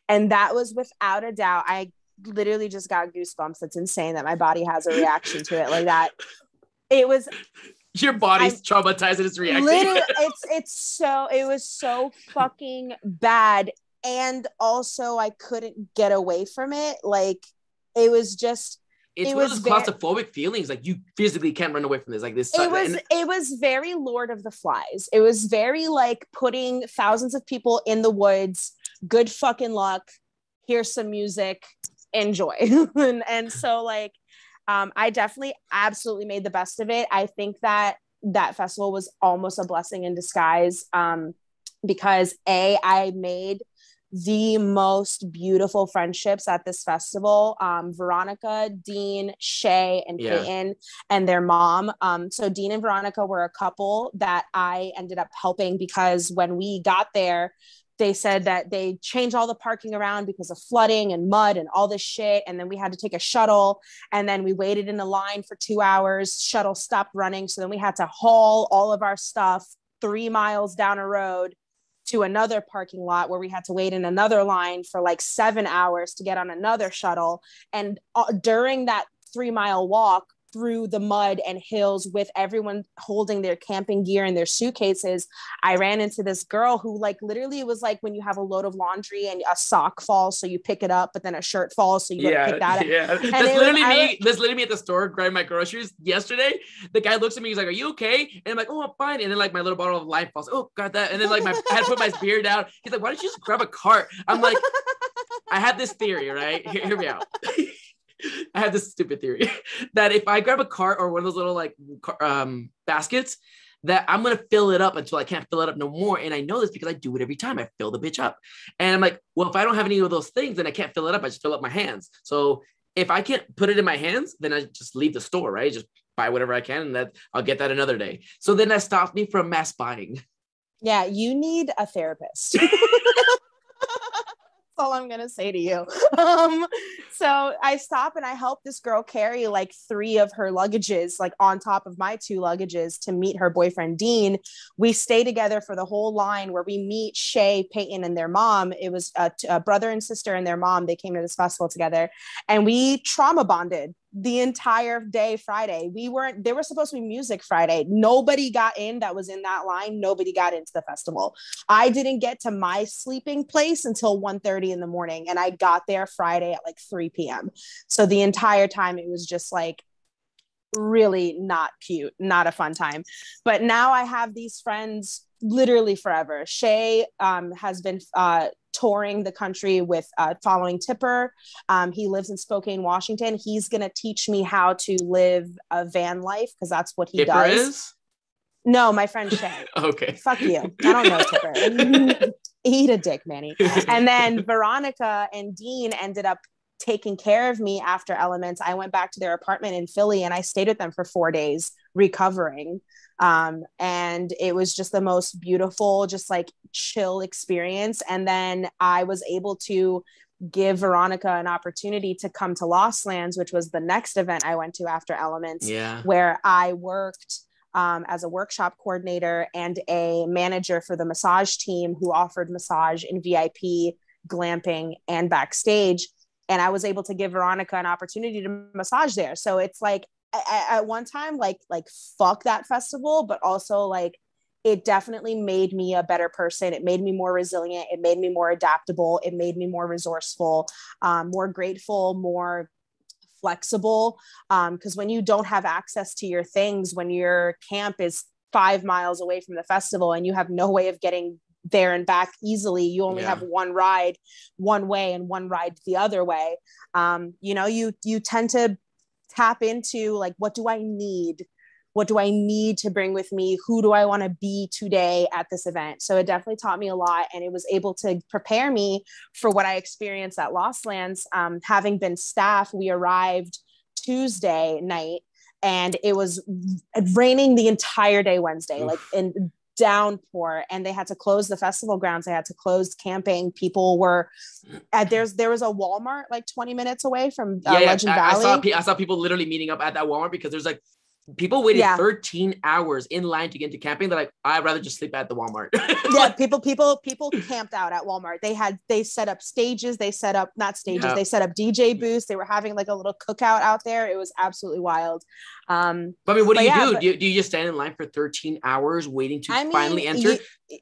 And that was without a doubt, I literally just got goosebumps. That's insane that my body has a reaction to it like that. It was
your body's traumatized and it's reacting.
Literally, it was so fucking bad. And also I couldn't get away from it. Like it was just
it's one of those claustrophobic feelings. Like you physically can't run away from this. Like this.
It was very Lord of the Flies. It was very like putting thousands of people in the woods. Good fucking luck. Here's some music. Enjoy. and so like, I definitely absolutely made the best of it. I think that festival was almost a blessing in disguise. Because I made the most beautiful friendships at this festival. Veronica, Dean, Shay, and Payton and their mom. So Dean and Veronica were a couple that I ended up helping because when we got there, they said that they changed all the parking around because of flooding and mud and all this shit. And then we had to take a shuttle, and then we waited in a line for 2 hours. Shuttle stopped running. So then we had to haul all of our stuff 3 miles down a road to another parking lot where we had to wait in another line for like 7 hours to get on another shuttle. And during that 3-mile walk through the mud and hills with everyone holding their camping gear in their suitcases, I ran into this girl who like literally was like when you have a load of laundry and a sock falls, so you pick it up, but then a shirt falls, so you gotta pick that up.
Yeah, that's literally me at the store grabbing my groceries yesterday. The guy looks at me, he's like, "Are you okay?" And I'm like, "Oh, I'm fine." And then like my little bottle of Lime falls. Oh, got that. And then like I had to put my beer down. He's like, "Why don't you just grab a cart?" I'm like, I had this theory, right? Hear me out. I have this stupid theory that if I grab a cart or one of those little like baskets, that I'm going to fill it up until I can't fill it up no more. And I know this because I do it every time. I fill the bitch up. And I'm like, well, if I don't have any of those things, then I can't fill it up. I just fill up my hands. So if I can't put it in my hands, then I just leave the store, right? Just buy whatever I can, and that I'll get that another day. So then that stops me from mass buying.
Yeah, you need a therapist. All I'm gonna say to you. So I stop and I help this girl carry like 3 of her luggages, like on top of my 2 luggages, to meet her boyfriend Dean. We stay together for the whole line where we meet Shay, Payton, and their mom. It was a brother and sister and their mom. They came to this festival together, and we trauma bonded the entire day Friday. There was supposed to be music Friday. Nobody got in that was in that line. Nobody got into the festival. I didn't get to my sleeping place until 1:30 in the morning, and I got there Friday at like 3 p.m. So the entire time it was just like really not cute, not a fun time. But now I have these friends literally forever. Shay has been touring the country with following Tipper. He lives in Spokane, Washington. He's going to teach me how to live a van life because that's what he
Tipper
does.
Is?
No, my friend Shay.
Okay.
Fuck you. I don't know Tipper. Eat a dick, Manny. And then Veronica and Dean ended up taking care of me after Elements. I went back to their apartment in Philly and I stayed with them for 4 days recovering. And it was just the most beautiful, just like chill experience. And then I was able to give Veronica an opportunity to come to Lost Lands, which was the next event I went to after Elements, where I worked as a workshop coordinator and a manager for the massage team who offered massage in VIP, glamping, and backstage. And I was able to give Veronica an opportunity to massage there. So it's like, at one time, like fuck that festival, but also like it definitely made me a better person. It made me more resilient. It made me more adaptable. It made me more resourceful, more grateful, more flexible. Because when you don't have access to your things, when your camp is 5 miles away from the festival and you have no way of getting there and back easily, you only have one ride one way and one ride the other way. You know, you tend to tap into like, what do I need? What do I need to bring with me? Who do I want to be today at this event? So it definitely taught me a lot, and it was able to prepare me for what I experienced at Lost Lands. Having been staff, we arrived Tuesday night and it was raining the entire day Wednesday, like in downpour, and they had to close the festival grounds. They had to close camping. People were there was a Walmart like 20 minutes away from Legend Valley.
I saw people literally meeting up at that Walmart because there's like people waited 13 hours in line to get into camping. They're like, I'd rather just sleep at the Walmart.
People camped out at Walmart. They set up stages. They set up They set up DJ booths. They were having like a little cookout out there. It was absolutely wild.
But I mean, what do you do? Do you just stand in line for 13 hours waiting to finally enter?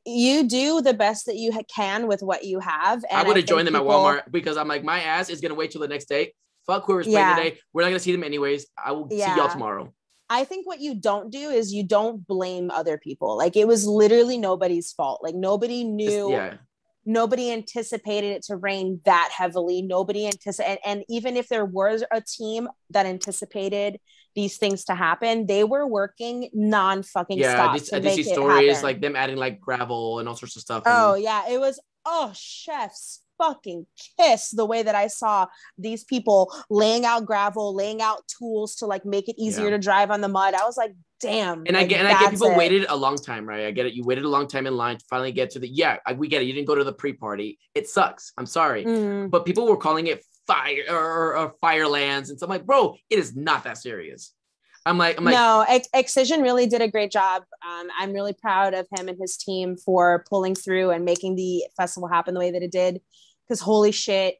You do the best that you can with what you have. And
I would have joined them at Walmart because I'm like, my ass is going to wait till the next day. Fuck whoever's playing today. We're not going to see them anyways. I will see y'all tomorrow.
I think what you don't do is you don't blame other people. Like it was literally nobody's fault. Like nobody knew, nobody anticipated it to rain that heavily. Nobody anticipated, and even if there was a team that anticipated these things to happen, they were working non-fucking stop to make it
stories
happen.
like them adding like gravel and all sorts of stuff.
It was chefs fucking kiss the way that I saw these people laying out gravel, laying out tools to like make it easier to drive on the mud. I was like, damn.
And I get people waited a long time, right? I get it. You waited a long time in line to finally get to we get it. You didn't go to the pre-party. It sucks. I'm sorry. But people were calling it fire or Firelands. And so I'm like, bro, it is not that serious. I'm like,
no, Excision really did a great job. I'm really proud of him and his team for pulling through and making the festival happen the way that it did. Because holy shit,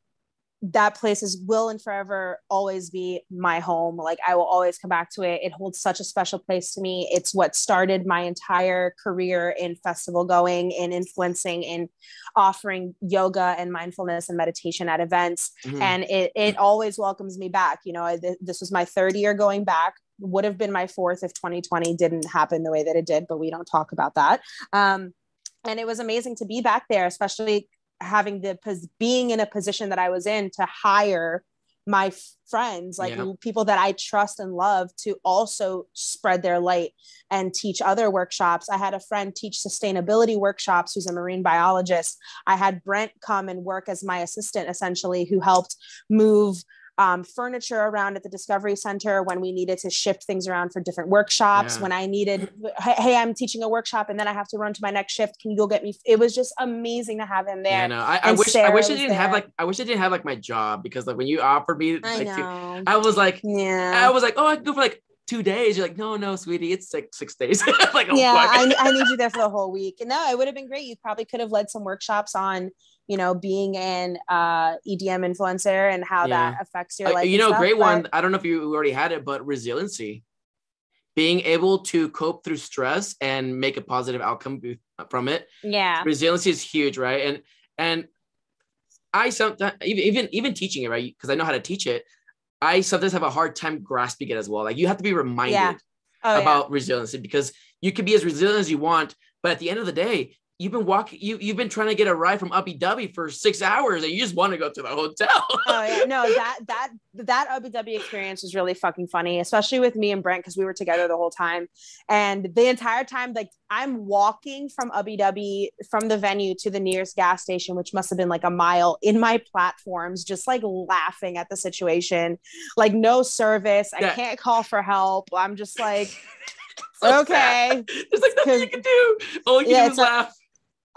that place will and forever always be my home. Like I will always come back to it. It holds such a special place to me. It's what started my entire career in festival going, in influencing, in offering yoga and mindfulness and meditation at events. And it always welcomes me back. You know, this was my 3rd year going back. Would have been my 4th if 2020 didn't happen the way that it did, but we don't talk about that. And it was amazing to be back there, especially having being in a position that I was in to hire my friends, like people that I trust and love, to also spread their light and teach other workshops. I had a friend teach sustainability workshops who's a marine biologist. I had Brent come and work as my assistant, essentially, who helped move furniture around at the Discovery Center when we needed to shift things around for different workshops. When I needed, hey, I'm teaching a workshop and then I have to run to my next shift. Can you go get me? It was just amazing to have him there.
Yeah, no, I wish I didn't have like my job, because like when you offered me, I was like, oh, I can go for like 2 days. You're like, no, sweetie, it's like 6 days. Like,
I need you there for the whole week. And no, it would have been great. You probably could have led some workshops on, you know, being an EDM influencer and how that affects your life.
One. I don't know if you already had it, but resiliency, being able to cope through stress and make a positive outcome from it. Yeah. Resiliency is huge. Right. And I sometimes even teaching it, right, because I know how to teach it. I sometimes have a hard time grasping it as well. Like you have to be reminded about resiliency, because you can be as resilient as you want, but at the end of the day, you've been trying to get a ride from Abu Dhabi for 6 hours and you just want to go to the hotel.
Oh yeah, no, that Abu Dhabi experience was really fucking funny, especially with me and Brent, because we were together the whole time. And the entire time, like I'm walking from Abu Dhabi, from the venue to the nearest gas station, which must have been like a mile, in my platforms, just like laughing at the situation, like no service. I can't call for help. I'm just like, so okay.
Sad. There's like nothing you can do. All you can do is laugh.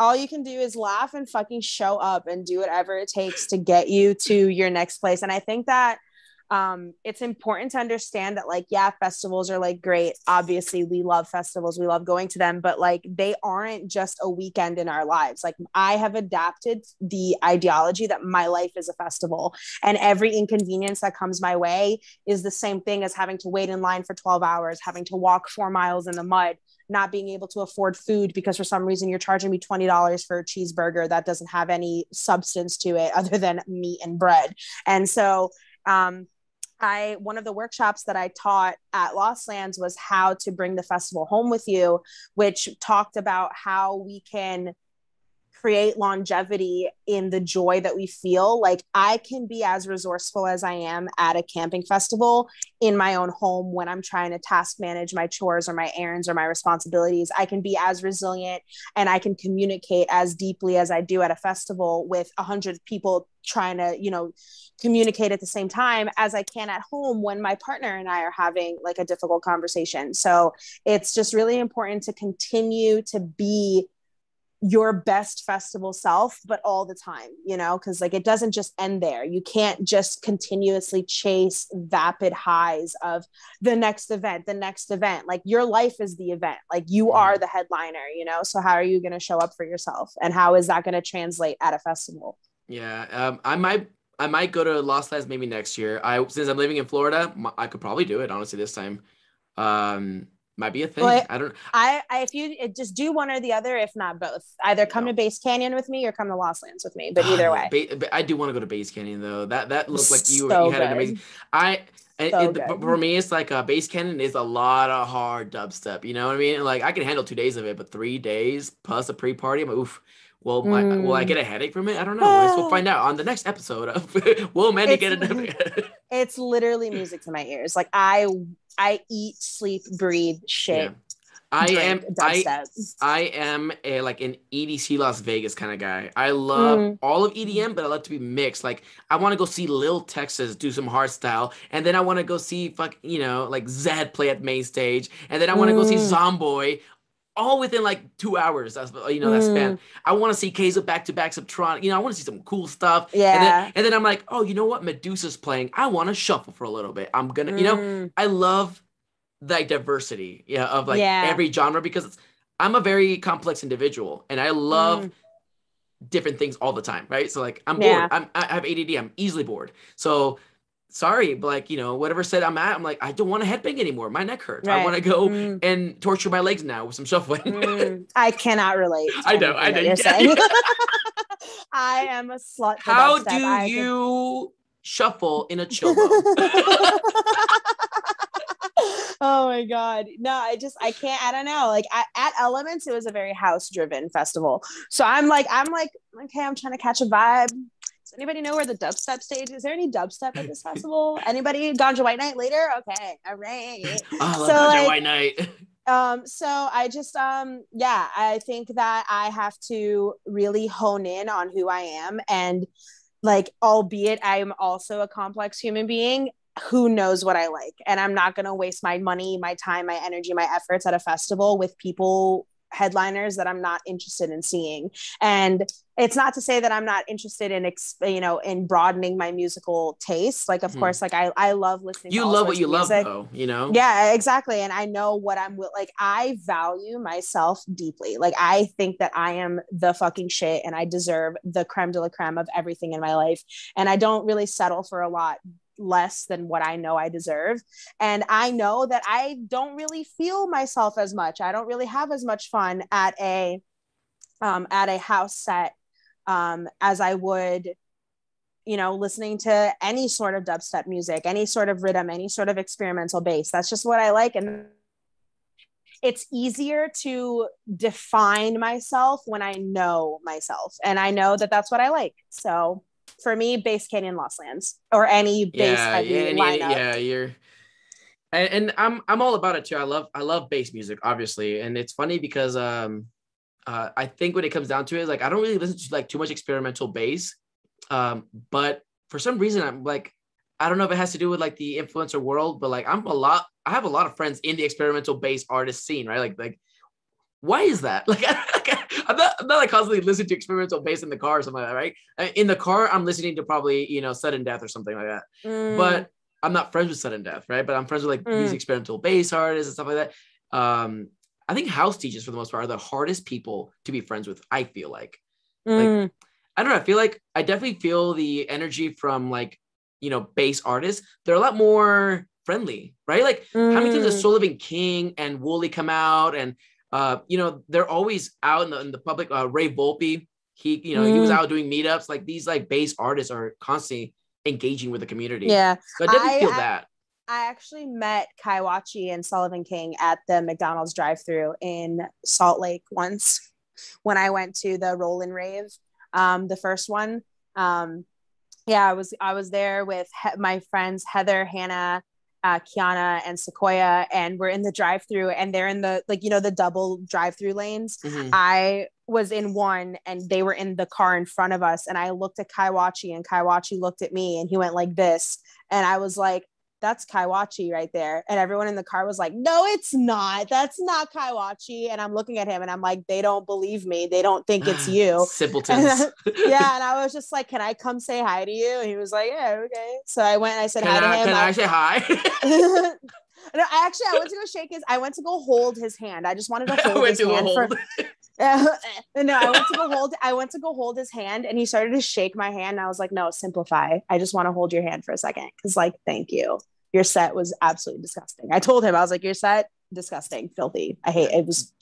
All you can do is laugh and fucking show up and do whatever it takes to get you to your next place. And I think that it's important to understand that, like, yeah, festivals are like great. Obviously, we love festivals. We love going to them, but like they aren't just a weekend in our lives. Like I have adapted the ideology that my life is a festival, and every inconvenience that comes my way is the same thing as having to wait in line for 12 hours, having to walk 4 miles in the mud, not being able to afford food because for some reason you're charging me $20 for a cheeseburger that doesn't have any substance to it other than meat and bread. And so one of the workshops that I taught at Lost Lands was how to bring the festival home with you, which talked about how we can create longevity in the joy that we feel. Like I can be as resourceful as I am at a camping festival in my own home when I'm trying to task manage my chores or my errands or my responsibilities. I can be as resilient and I can communicate as deeply as I do at a festival with 100 people trying to, you know, communicate at the same time as I can at home when my partner and I are having like a difficult conversation. So it's just really important to continue to be your best festival self, but all the time, you know, because like it doesn't just end there. You can't just continuously chase vapid highs of the next event. Like your life is the event. Like you are the headliner, you know. So how are you going to show up for yourself, and how is that going to translate at a festival?
Yeah, I might go to Lost Lands maybe next year. Since I'm living in Florida, I could probably do it honestly this time. Might be a thing.
Well,
I don't.
If you just do one or the other, if not both, either come to Base Canyon with me or come to Lost Lands with me. But either way,
I do want to go to Base Canyon though. That looked like you
so
had an amazing. For me, it's like Base Canyon is a lot of hard dubstep. You know what I mean? Like I can handle 2 days of it, but 3 days plus a pre-party, I'm like, oof. Well, will I get a headache from it? I don't know. I guess we'll find out on the next episode of Will Manny get a
It's literally music to my ears. Like I eat, sleep, breathe shit.
Yeah. I am an EDC Las Vegas kind of guy. I love all of EDM, but I love to be mixed. Like I want to go see Lil Texas do some hardstyle, and then I want to go see like Zed play at main stage, and then I want to go see Zomboy. All within like 2 hours, that span. I want to see Keza back-to-back Subtronic. I want to see some cool stuff.
Yeah.
And then I'm like, oh, you know what? Medusa's playing. I want to shuffle for a little bit. I'm gonna, I love like diversity, of like every genre, because I'm a very complex individual and I love different things all the time, right? So like I'm bored. I have ADD. I'm easily bored. So sorry, but like, whatever set I'm at, I'm like, I don't want to headbang anymore. My neck hurts. Right. I want to go and torture my legs now with some shuffling.
I cannot relate.
I know.
You're saying. I am a slut.
How do you shuffle in a chill mode?
Oh my God. No, I can't, I don't know. Like at Elements, it was a very house driven festival. So I'm like, okay, I'm trying to catch a vibe. Does anybody know where the dubstep stage is? Is there any dubstep at this festival? Anybody? Ganja White Night later? Okay. All right.
Oh, I love Ganja White Night.
So I just, I think that I have to really hone in on who I am, and like, albeit I am also a complex human being, who knows what I like. And I'm not going to waste my money, my time, my energy, my efforts at a festival with headliners that I'm not interested in seeing. And it's not to say that I'm not interested in, in broadening my musical taste. Like, of course, like I love listening.
You love what you love though,
Yeah, exactly. And I know what like, I value myself deeply. Like, I think that I am the fucking shit and I deserve the creme de la creme of everything in my life. And I don't really settle for a lot less than what I know I deserve. And I know that I don't really feel myself as much. I don't really have as much fun at a house set as I would, listening to any sort of dubstep music, any sort of rhythm, any sort of experimental bass. That's just what I like. And it's easier to define myself when I know myself, and I know that that's what I like. So for me, Bass Canyon Lost Lands, or any bass heavy lineup.
And I'm all about it too. I love bass music, obviously. And it's funny because I think when it comes down to it, like I don't really listen to like too much experimental bass. But for some reason I'm like, I don't know if it has to do with like the influencer world, but like I have a lot of friends in the experimental bass artist scene, right? Like why is that? Like I'm not like constantly listening to experimental bass in the car or something like that, right? In the car, I'm listening to probably, Sudden Death or something like that. But I'm not friends with Sudden Death, right? But I'm friends with like these experimental bass artists and stuff like that. I think house teachers for the most part are the hardest people to be friends with, I feel like. Like I don't know, I feel like I definitely feel the energy from like, bass artists. They're a lot more friendly, right? Like how many times does Soul Living King and Wooly come out, and they're always out in the public. Ray Volpe, he was out doing meetups. Like these like bass artists are constantly engaging with the community.
Yeah.
So I definitely feel that.
I actually met Kaiwachi and Sullivan King at the McDonald's drive-thru in Salt Lake once when I went to the Rollin' Rave, the first one. I was there with my friends Heather, Hannah, Kiana, and Sequoia, and we're in the drive-thru, and they're in the the double drive-thru lanes. I was in one, and they were in the car in front of us, and I looked at Kaiwachi, and Kaiwachi looked at me, and he went like this, and I was like, that's Kaiwachi right there. And everyone in the car was like, no, it's not. That's not Kaiwachi. And I'm looking at him and I'm like, they don't believe me. They don't think it's you.
Simpletons.
And I was just like, can I come say hi to you? And he was like, yeah, okay. So I went and I said hi to him.
Can I say hi?
No, I went to go shake his, I went to go hold his hand. I just wanted to hold his hand. I went to go hold his hand, and he started to shake my hand, and I was like, no, simplify. I just want to hold your hand for a second. Cause like, thank you. Your set was absolutely disgusting. I told him, I was like, your set, disgusting, filthy. I hate it. It was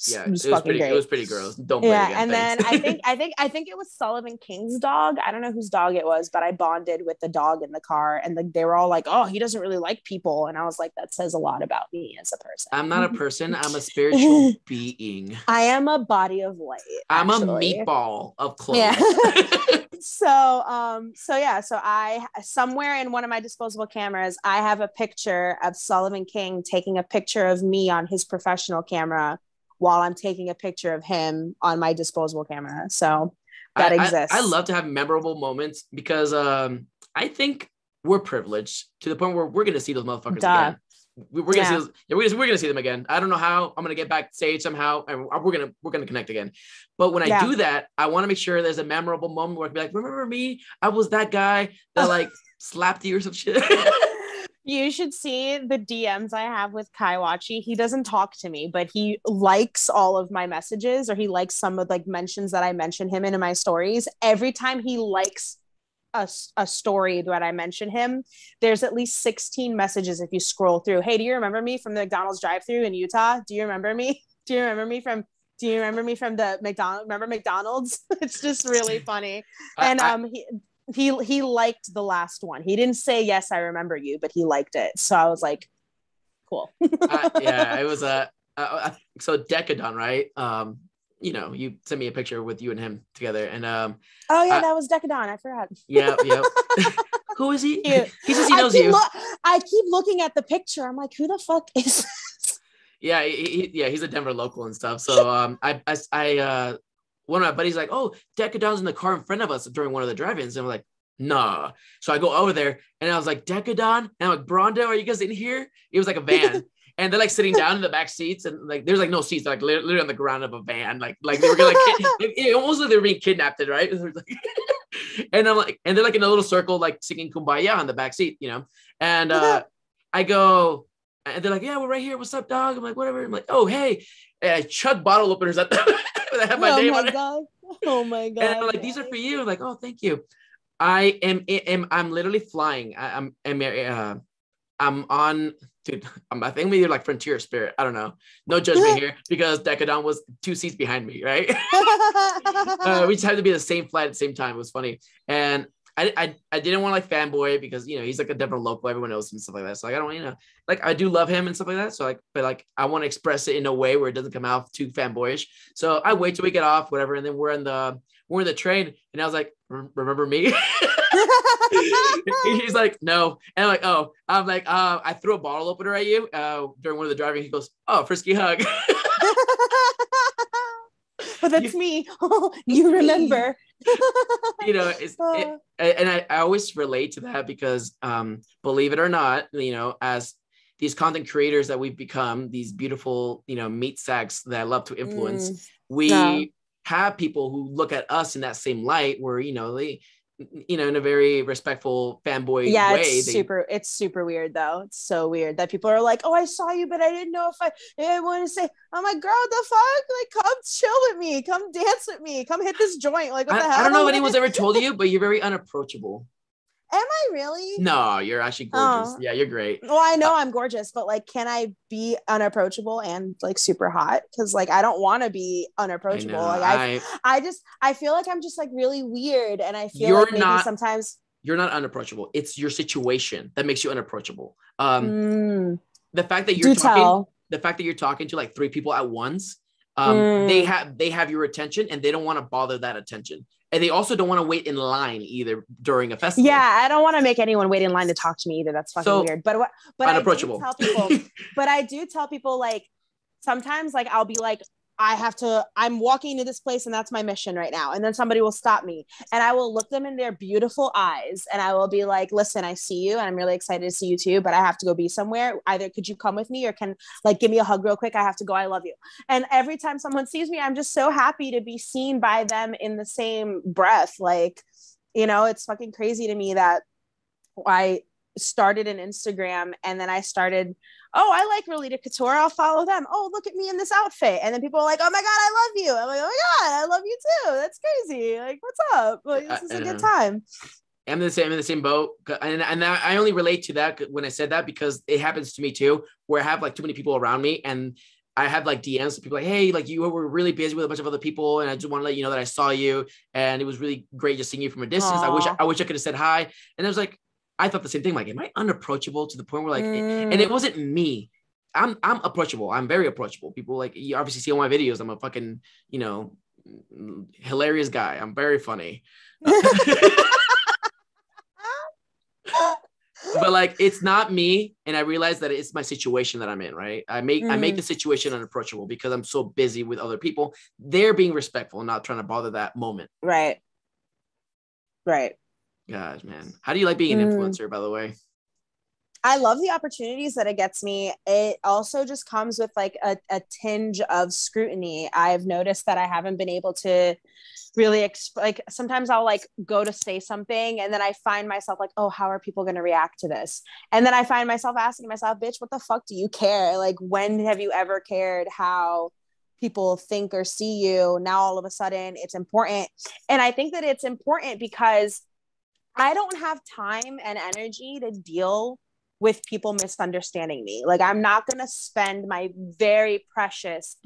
fucking great.
It was pretty gross. Don't play again.
And then I think it was Sullivan King's dog. I don't know whose dog it was, but I bonded with the dog in the car, and they were all like, oh, he doesn't really like people. And I was like, that says a lot about me as a person.
I'm not a person. I'm a spiritual being.
I am a body of light.
I'm a meatball of clothes.
Yeah. So I, somewhere in one of my disposable cameras, I have a picture of Sullivan King taking a picture of me on his professional camera while I'm taking a picture of him on my disposable camera. So that exists.
I love to have memorable moments because I think we're privileged to the point where we're going to see those motherfuckers again. We're gonna see them again. I don't know how. I'm gonna get backstage somehow, and we're gonna connect again. But when I do that, I want to make sure there's a memorable moment where I can be like, remember me? I was that guy that like slapped you or some shit.
You should see the DMs I have with Kaiwachi. He doesn't talk to me, but he likes all of my messages, or he likes some of like mentions that I mention him in my stories. Every time he likes a story that I mention him, there's at least 16 messages if you scroll through. Hey, do you remember me from the McDonald's drive-thru in Utah? Do you remember me? Do you remember me from the McDonald's? It's just really funny. And he liked the last one. He didn't say yes, I remember you, but he liked it. So I was like, cool.
It was so Decadon, right? You sent me a picture with you and him together, and that
was Decadon. I forgot.
Yeah. Who is he? He says he knows you.
I keep looking at the picture. I'm like, who the fuck is this?
Yeah, he's a Denver local and stuff. So I one of my buddies like, oh, Decadon's in the car in front of us during one of the drive-ins, and I'm like, nah. So I go over there, and I was like, Decadon, and I'm like, Brondo, are you guys in here? It was like a van. And they're like sitting down in the back seats, and like there's like no seats, they're like literally on the ground of a van, like they were like almost like they were being kidnapped, right? And I'm like, and they're like in a little circle, like singing "Kumbaya" on the back seat, And I go, and they're like, "Yeah, we're right here. What's up, dog?" I'm like, "Whatever." I'm like, "Oh, hey," and I chug bottle openers at that have my name on it.
Oh my god!
And I'm like, "These are for you." I'm like, "Oh, thank you." I'm literally flying. I'm on, dude. I think maybe like Frontier Spirit. I don't know. No judgment here, because Decadon was 2 seats behind me, right? We just had to be the same flight at the same time. It was funny, and I didn't want to like fanboy because, you know, he's like a different local, everyone knows him and stuff like that. So like, I don't, you know, like I do love him and stuff like that. So like, but like, I want to express it in a way where it doesn't come out too fanboyish. So I wait till we get off, whatever. And then we're in the train and I was like, remember me? He's like, no. And I'm like, oh, I threw a bottle opener at you during one of the driving. He goes, oh, Frisky hug.
But that's me. You remember.
You know, and I always relate to that because believe it or not, you know, as these content creators that we've become, these beautiful, you know, meat sacks that I love to influence, we have people who look at us in that same light where, you know, they, you know, in a very respectful fanboy way.
It's super weird though. It's so weird that people are like, oh, I saw you, but I didn't know if I want to say, I'm like, girl, what the fuck? Like, come chill with me, come dance with me, come hit this joint. Like, what the hell?
I don't know if anyone's ever told you, but you're very unapproachable.
Am I really?
No, you're actually gorgeous.
Oh.
Yeah, you're great.
Well, I know I'm gorgeous, but like, can I be unapproachable and like super hot? Because like, I don't want to be unapproachable. I feel like I'm just like really weird, and I feel like maybe sometimes
you're not unapproachable. It's your situation that makes you unapproachable. The fact that you're talking to like 3 people at once, they have your attention and they don't want to bother that attention. And they also don't want to wait in line either during a festival.
Yeah, I don't want to make anyone wait in line to talk to me either. That's fucking weird. But
unapproachable.
I do tell people like sometimes like I'll be like, I'm walking into this place and that's my mission right now. And then somebody will stop me and I will look them in their beautiful eyes and I will be like, listen, I see you and I'm really excited to see you too, but I have to go be somewhere. Either could you come with me or can like give me a hug real quick? I have to go. I love you. And every time someone sees me, I'm just so happy to be seen by them in the same breath. Like, you know, it's fucking crazy to me that I started an Instagram and then I started, oh, I like Relita Couture, I'll follow them. Oh, look at me in this outfit. And then people are like, oh my God, I love you. I'm like, oh my God, I love you too. That's crazy. Like, what's up? Like, this is a good time.
I'm in the same boat. And I only relate to that when I said that because it happens to me too, where I have like too many people around me and I have like DMs to people like, hey, like you were really busy with a bunch of other people. And I just want to let you know that I saw you and it was really great just seeing you from a distance.
Aww.
I wish I could have said hi. And I was like, I thought the same thing. Like, am I unapproachable to the point where like, and it wasn't me. I'm approachable. I'm very approachable. People like, you obviously see all my videos. I'm a fucking, you know, hilarious guy. I'm very funny. But like, it's not me. And I realize that it's my situation that I'm in, right? I make the situation unapproachable because I'm so busy with other people. They're being respectful and not trying to bother that moment.
Right.
Gosh, man. How do you like being an influencer, by the way?
I love the opportunities that it gets me. It also just comes with like a tinge of scrutiny. I've noticed that I haven't been able to really like sometimes I'll like go to say something and then I find myself like, oh, how are people going to react to this? And then I find myself asking myself, bitch, what the fuck do you care? Like, when have you ever cared how people think or see you? Now all of a sudden it's important. And I think that it's important because I don't have time and energy to deal with people misunderstanding me. Like, I'm not going to spend my very precious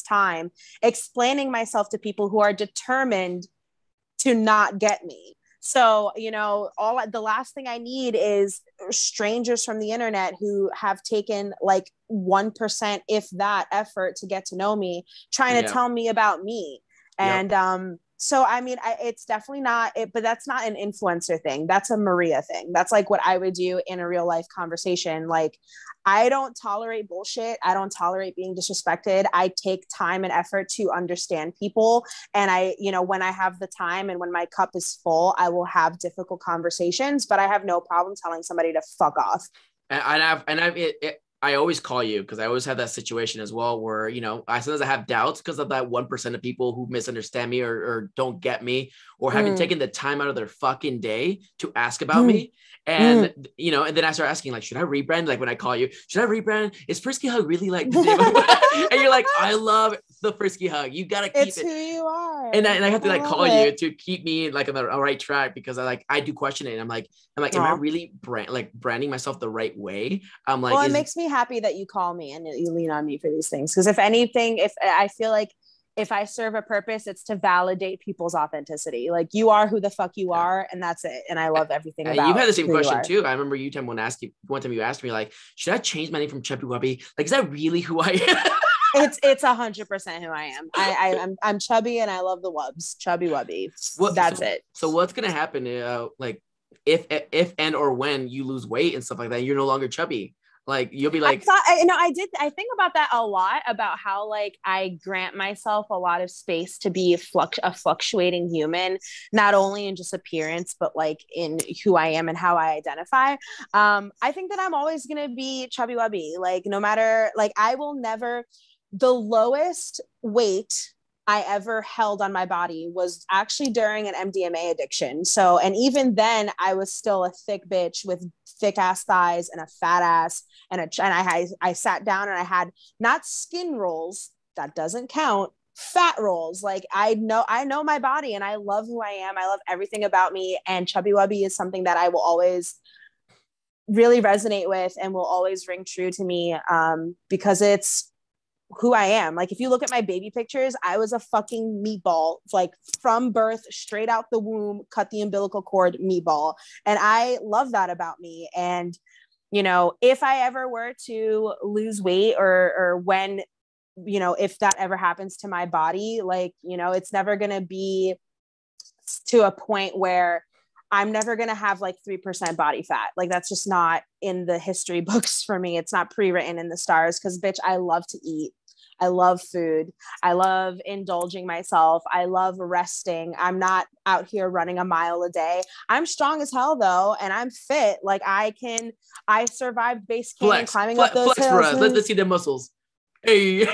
time explaining myself to people who are determined to not get me. So, you know, the last thing I need is strangers from the internet who have taken like 1%, if that, effort to get to know me, trying to tell me about me. And, so, I mean, it's definitely not it, but that's not an influencer thing. That's a Maria thing. That's like what I would do in a real life conversation. Like, I don't tolerate bullshit. I don't tolerate being disrespected. I take time and effort to understand people. And I, you know, when I have the time and when my cup is full, I will have difficult conversations, but I have no problem telling somebody to fuck off.
I always call you because I always have that situation as well where, you know, sometimes I have doubts because of that 1% of people who misunderstand me or don't get me or haven't taken the time out of their fucking day to ask about me. And, you know, and then I start asking, like, should I rebrand? Like, when I call you, should I rebrand? Is Frisky Hug really like the name of and you're like, I love the Frisky Hug. You got to keep
it's who you are.
And I have to like call you to keep me like on the right track because I do question it. And I'm like, am I really branding myself the right way? I'm like,
well, it makes me happy that you call me and you lean on me for these things. Because if anything, if I feel like if I serve a purpose, it's to validate people's authenticity. Like, you are who the fuck you are, and that's it. And I love everything about
you've had the same
who
question too. I remember one time you asked me, like, should I change my name from Chubbi Wubbi? Like, is that really who I am?
It's 100% who I am. I'm chubby and I love the wubs. Chubbi Wubbi. That's it.
So what's gonna happen? Like, if and or when you lose weight and stuff like that, you're no longer chubby. Like, you'll be like,
I think about that a lot, about how, like, I grant myself a lot of space to be a fluctuating human, not only in just appearance, but like in who I am and how I identify. I think that I'm always going to be Chubbi Wubbi. Like, no matter, like, I will never, the lowest weight I ever held on my body was actually during an MDMA addiction. So, and even then I was still a thick bitch with thick ass thighs and a fat ass, and I sat down and I had not skin rolls, that doesn't count, fat rolls. Like, I know my body and I love who I am. I love everything about me. And Chubbi Wubbi is something that I will always really resonate with and will always ring true to me, because it's who I am. Like, if you look at my baby pictures, I was a fucking meatball, like, from birth, straight out the womb, cut the umbilical cord, meatball. And I love that about me. And, you know, if I ever were to lose weight, or when, you know, if that ever happens to my body, like, you know, it's never going to be to a point where I'm never going to have like 3% body fat. Like, that's just not in the history books for me. It's not pre-written in the stars, because bitch, I love to eat. I love food. I love indulging myself. I love resting. I'm not out here running a mile a day. I'm strong as hell though. And I'm fit. Like, I survived base camp, climbing up those hills.
For us. Let's see the muscles. Hey.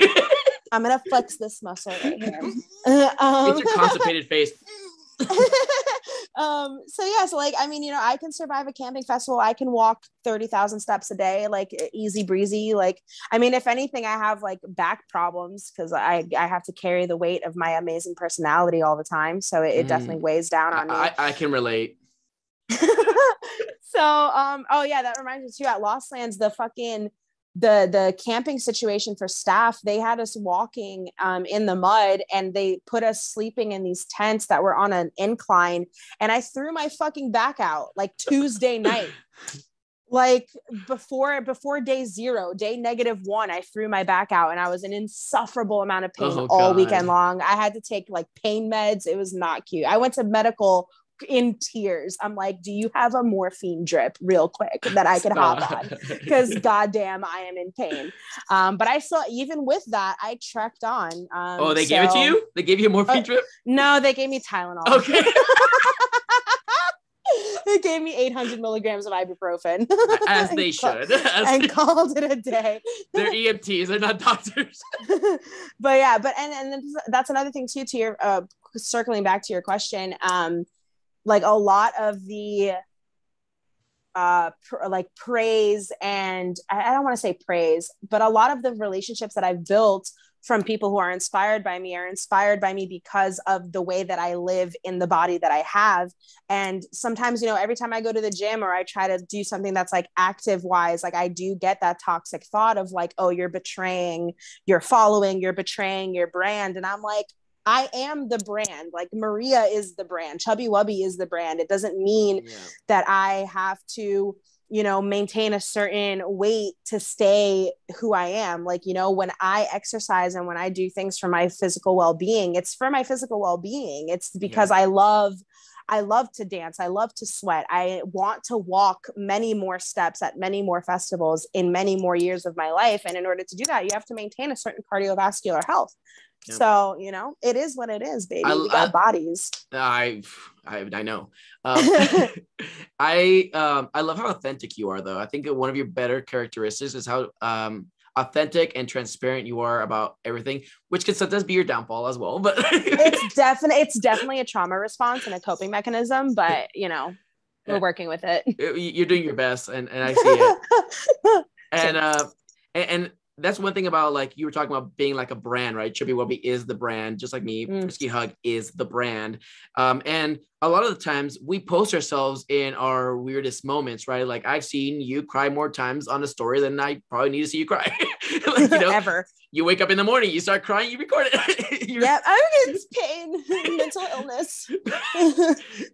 I'm going to flex this muscle right here.
It's your constipated face.
So like, I mean, you know, I can survive a camping festival. I can walk 30,000 steps a day, like, easy breezy. Like, I mean, if anything, I have like back problems because I have to carry the weight of my amazing personality all the time. So it definitely weighs down on me.
I can relate.
So, oh yeah, that reminds me too, at Lost Lands, the camping situation for staff, they had us walking in the mud, and they put us sleeping in these tents that were on an incline, and I threw my fucking back out like Tuesday night. Like, before day 0, day -1, I threw my back out, and I was in insufferable amount of pain all weekend long. I had to take like pain meds. It was not cute. I went to medical in tears. I'm like, do you have a morphine drip real quick that I could hop on? Because goddamn, I am in pain. But I still, even with that, I trekked on.
They gave it to you? They gave you a morphine drip?
No, they gave me Tylenol.
Okay.
They gave me 800 milligrams of ibuprofen.
As they should.
And called it a day.
They're EMTs, they're not doctors.
But yeah, and then that's another thing too, to your circling back to your question. Like, a lot of the like praise, and I don't want to say praise, but a lot of the relationships that I've built from people who are inspired by me because of the way that I live in the body that I have. And sometimes, you know, every time I go to the gym or I try to do something that's like active wise, like, I do get that toxic thought of like, oh, you're betraying your following, you're betraying your brand. And I'm like, I am the brand. Like, Maria is the brand. Chubbi Wubbi is the brand. It doesn't mean that I have to, you know, maintain a certain weight to stay who I am. Like, you know, when I exercise and when I do things for my physical well-being, it's for my physical well-being. It's because I love to dance. I love to sweat. I want to walk many more steps at many more festivals in many more years of my life. And in order to do that, you have to maintain a certain cardiovascular health. Yep. So, you know, it is what it is, baby. We got bodies. I
know. I love how authentic you are, though. I think one of your better characteristics is how authentic and transparent you are about everything, which can sometimes be your downfall as well. But
it's definitely a trauma response and a coping mechanism. But, you know, we're working with it.
You're doing your best, and I see it. And that's one thing about, like, you were talking about being like a brand, right? Chubbi Wubbi is the brand, just like me. Frisky Hug is the brand. And a lot of the times we post ourselves in our weirdest moments, right? Like, I've seen you cry more times on a story than I probably need to see you cry. Like,
ever.
You wake up in the morning, you start crying, you record it.
Yeah, I'm in pain, mental illness.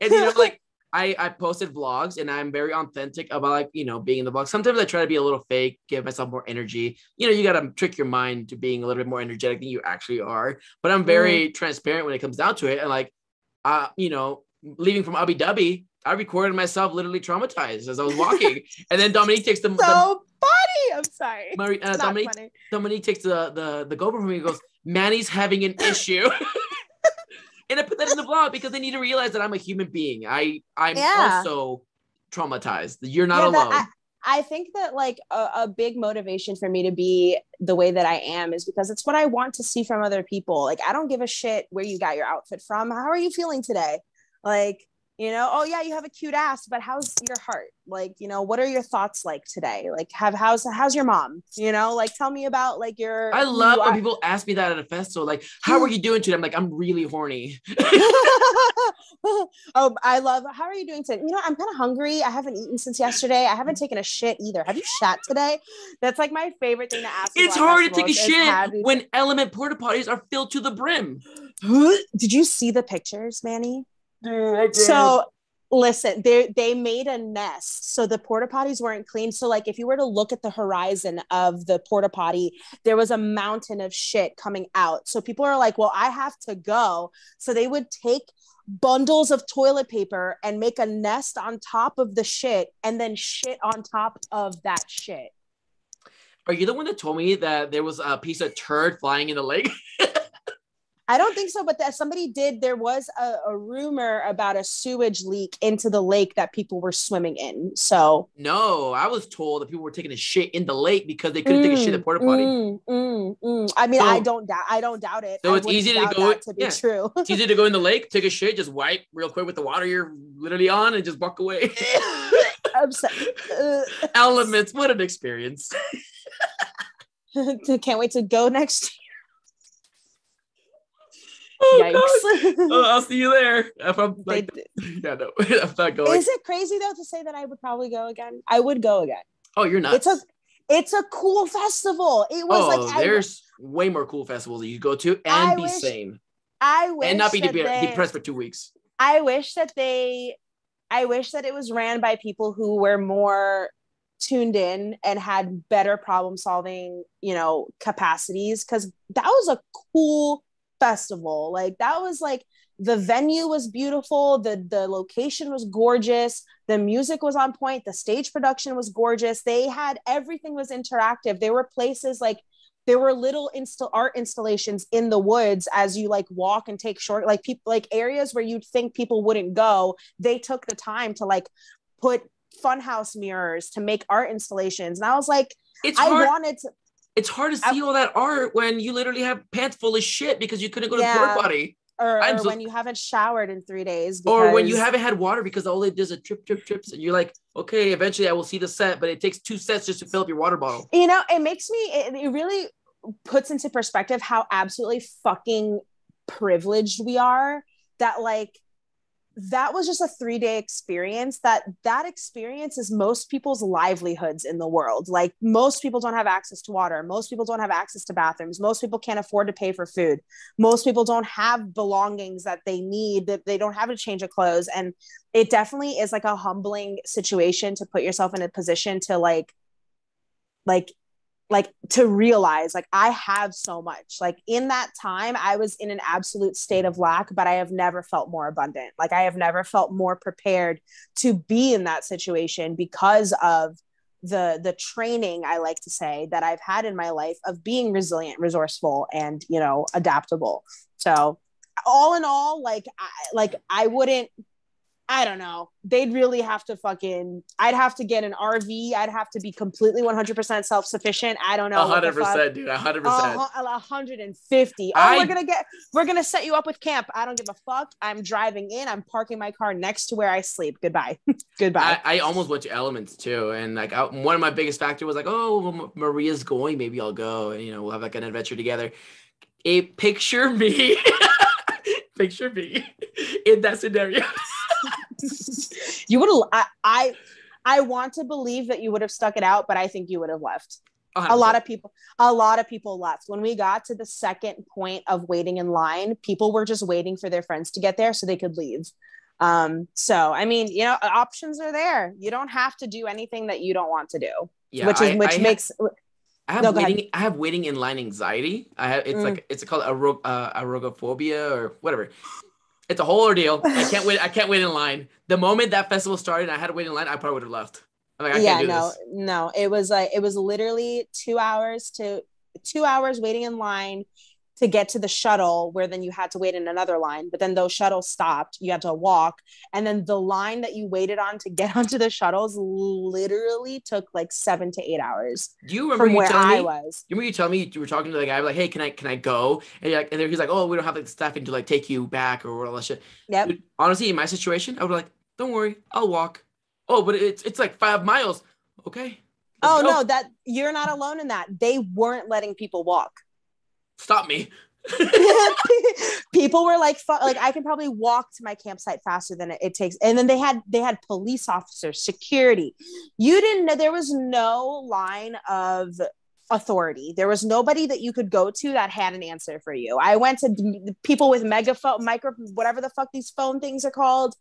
And like I posted vlogs and I'm very authentic about like, being in the vlog. Sometimes I try to be a little fake, give myself more energy. You got to trick your mind to being a little bit more energetic than you actually are. But I'm very transparent when it comes down to it. And like, leaving from Abu Dhabi, I recorded myself literally traumatized as I was walking. And then Dominique takes
funny. I'm sorry.
Dominique takes the GoPro from me and goes, Manny's having an issue. And I put that in the vlog because they need to realize that I'm a human being. I'm also traumatized. You're not alone.
I think that like a big motivation for me to be the way that I am is because it's what I want to see from other people. Like, I don't give a shit where you got your outfit from. How are you feeling today? Like, oh yeah, you have a cute ass, but how's your heart? Like, what are your thoughts like today? Like, how's your mom? Like, tell me about like your.
I love when people ask me that at a festival. Like, how are you doing today? I'm like, I'm really horny.
Oh, I love. How are you doing today? I'm kind of hungry. I haven't eaten since yesterday. I haven't taken a shit either. Have you shat today? That's like my favorite thing to ask.
It's hard to take a shit when Element porta potties are filled to the brim.
Did you see the pictures, Manny? So listen, they made a nest, so the porta potties weren't clean. So like, if you were to look at the horizon of the porta potty, there was a mountain of shit coming out. So people are like, well, I have to go. So they would take bundles of toilet paper and make a nest on top of the shit and then shit on top of that shit.
Are you the one that told me that there was a piece of turd flying in the lake?
I don't think so, but that somebody did. There was a rumor about a sewage leak into the lake that people were swimming in. So
no, I was told that people were taking a shit in the lake because they couldn't take a shit at porta potty.
I mean, I don't doubt it.
So it's easy to go.
To be true.
It's easy to go in the lake, take a shit, just wipe real quick with the water you're literally on, and just walk away. Elements, what an experience!
Can't wait to go next year.
Yikes. I'll see you there. If I'm like, I'm not going.
Is it crazy though to say that I would probably go again? I would go again.
Oh, you're nuts.
It's a cool festival. It was
there's way more cool festivals that you go to and be sane.
I wish
and not be depressed for 2 weeks.
I wish that it was ran by people who were more tuned in and had better problem solving, capacities, because that was a cool festival. Like, that was like, the venue was beautiful, the location was gorgeous, the music was on point, the stage production was gorgeous, everything was interactive. There were places like, there were little art installations in the woods as you like walk and take short, like people, like areas where you'd think people wouldn't go. They took the time to like put funhouse mirrors to make art installations, and I was like, it's hard to see all that art when you literally have pants full of shit because you couldn't go to the porta potty. Or when you haven't showered in 3 days. Or when you haven't had water because all it does is trips. And you're like, okay, eventually I will see the set, but it takes 2 sets just to fill up your water bottle. It really puts into perspective how absolutely fucking privileged we are, that like, that was just a 3-day experience. That experience is most people's livelihoods in the world. Like, most people don't have access to water. Most people don't have access to bathrooms. Most people can't afford to pay for food. Most people don't have belongings that they need, that they don't have a change of clothes. And it definitely is like a humbling situation to put yourself in a position to like to realize, like, I have so much. Like, in that time, I was in an absolute state of lack, but I have never felt more abundant. Like, I have never felt more prepared to be in that situation because of the training, I like to say, that I've had in my life of being resilient, resourceful, and, adaptable. So all in all, I don't know. They'd really have to I'd have to get an RV. I'd have to be completely 100% self-sufficient. I don't know.
100%, dude. 100%.
150. We're going to set you up with camp. I don't give a fuck. I'm driving in. I'm parking my car next to where I sleep. Goodbye. Goodbye.
I almost went to Elements too. And like, one of my biggest factors was like, oh, well, Maria's going. Maybe I'll go. And, we'll have like an adventure together. Picture me. Picture me in that scenario.
You would have. I want to believe that you would have stuck it out, but I think you would have left. A lot of people left. When we got to the second point of waiting in line, people were just waiting for their friends to get there so they could leave. So I mean, you know, options are there. You don't have to do anything that you don't want to do.
Yeah, I have waiting in line anxiety. It's called agoraphobia or whatever. It's a whole ordeal. I can't wait in line. The moment that festival started and I had to wait in line, I probably would have left. I'm like, I can't do this.
No. It was literally 2 hours waiting in line to get to the shuttle, where then you had to wait in another line, but then those shuttles stopped. You had to walk. And then the line that you waited on to get onto the shuttles literally took like 7 to 8 hours.
Do you remember
from where I
was? You remember you telling me you were talking to the guy, like, hey, can I go? And he's like, oh, we don't have like the staffing to like take you back or all that shit.
Yep.
Dude, honestly, in my situation, I would be like, don't worry, I'll walk. Oh, but it's like 5 miles. Okay.
No, that you're not alone in that. They weren't letting people walk.
Stop me.
People were like I can probably walk to my campsite faster than it takes. And then they had police officers, security. You didn't know, there was no line of authority. There was nobody that you could go to that had an answer for you. I went to people with whatever the fuck these phone things are called.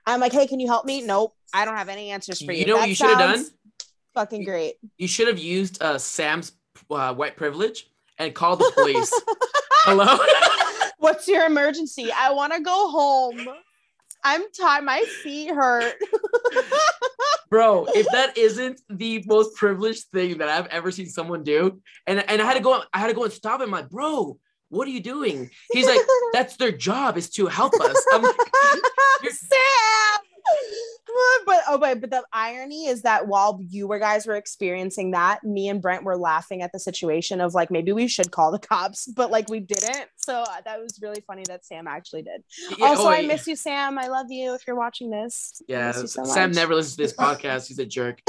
I'm like, hey, can you help me? Nope, I don't have any answers for you.
You know what you should have done?
Fucking great.
You should have used Sam's white privilege and called the police. Hello?
What's your emergency? I want to go home. I'm tired. My feet hurt.
Bro, if that isn't the most privileged thing that I've ever seen someone do, and I had to go and stop him. Like, bro, what are you doing? He's like, that's their job, is to help us. I'm like,
Sam. But the irony is that while you guys were experiencing that, me and Brent were laughing at the situation of like, maybe we should call the cops, but like we didn't. So that was really funny that Sam actually did. Yeah, I miss you, Sam. I love you if you're watching this.
Yeah, Sam never listens to this podcast. He's a jerk.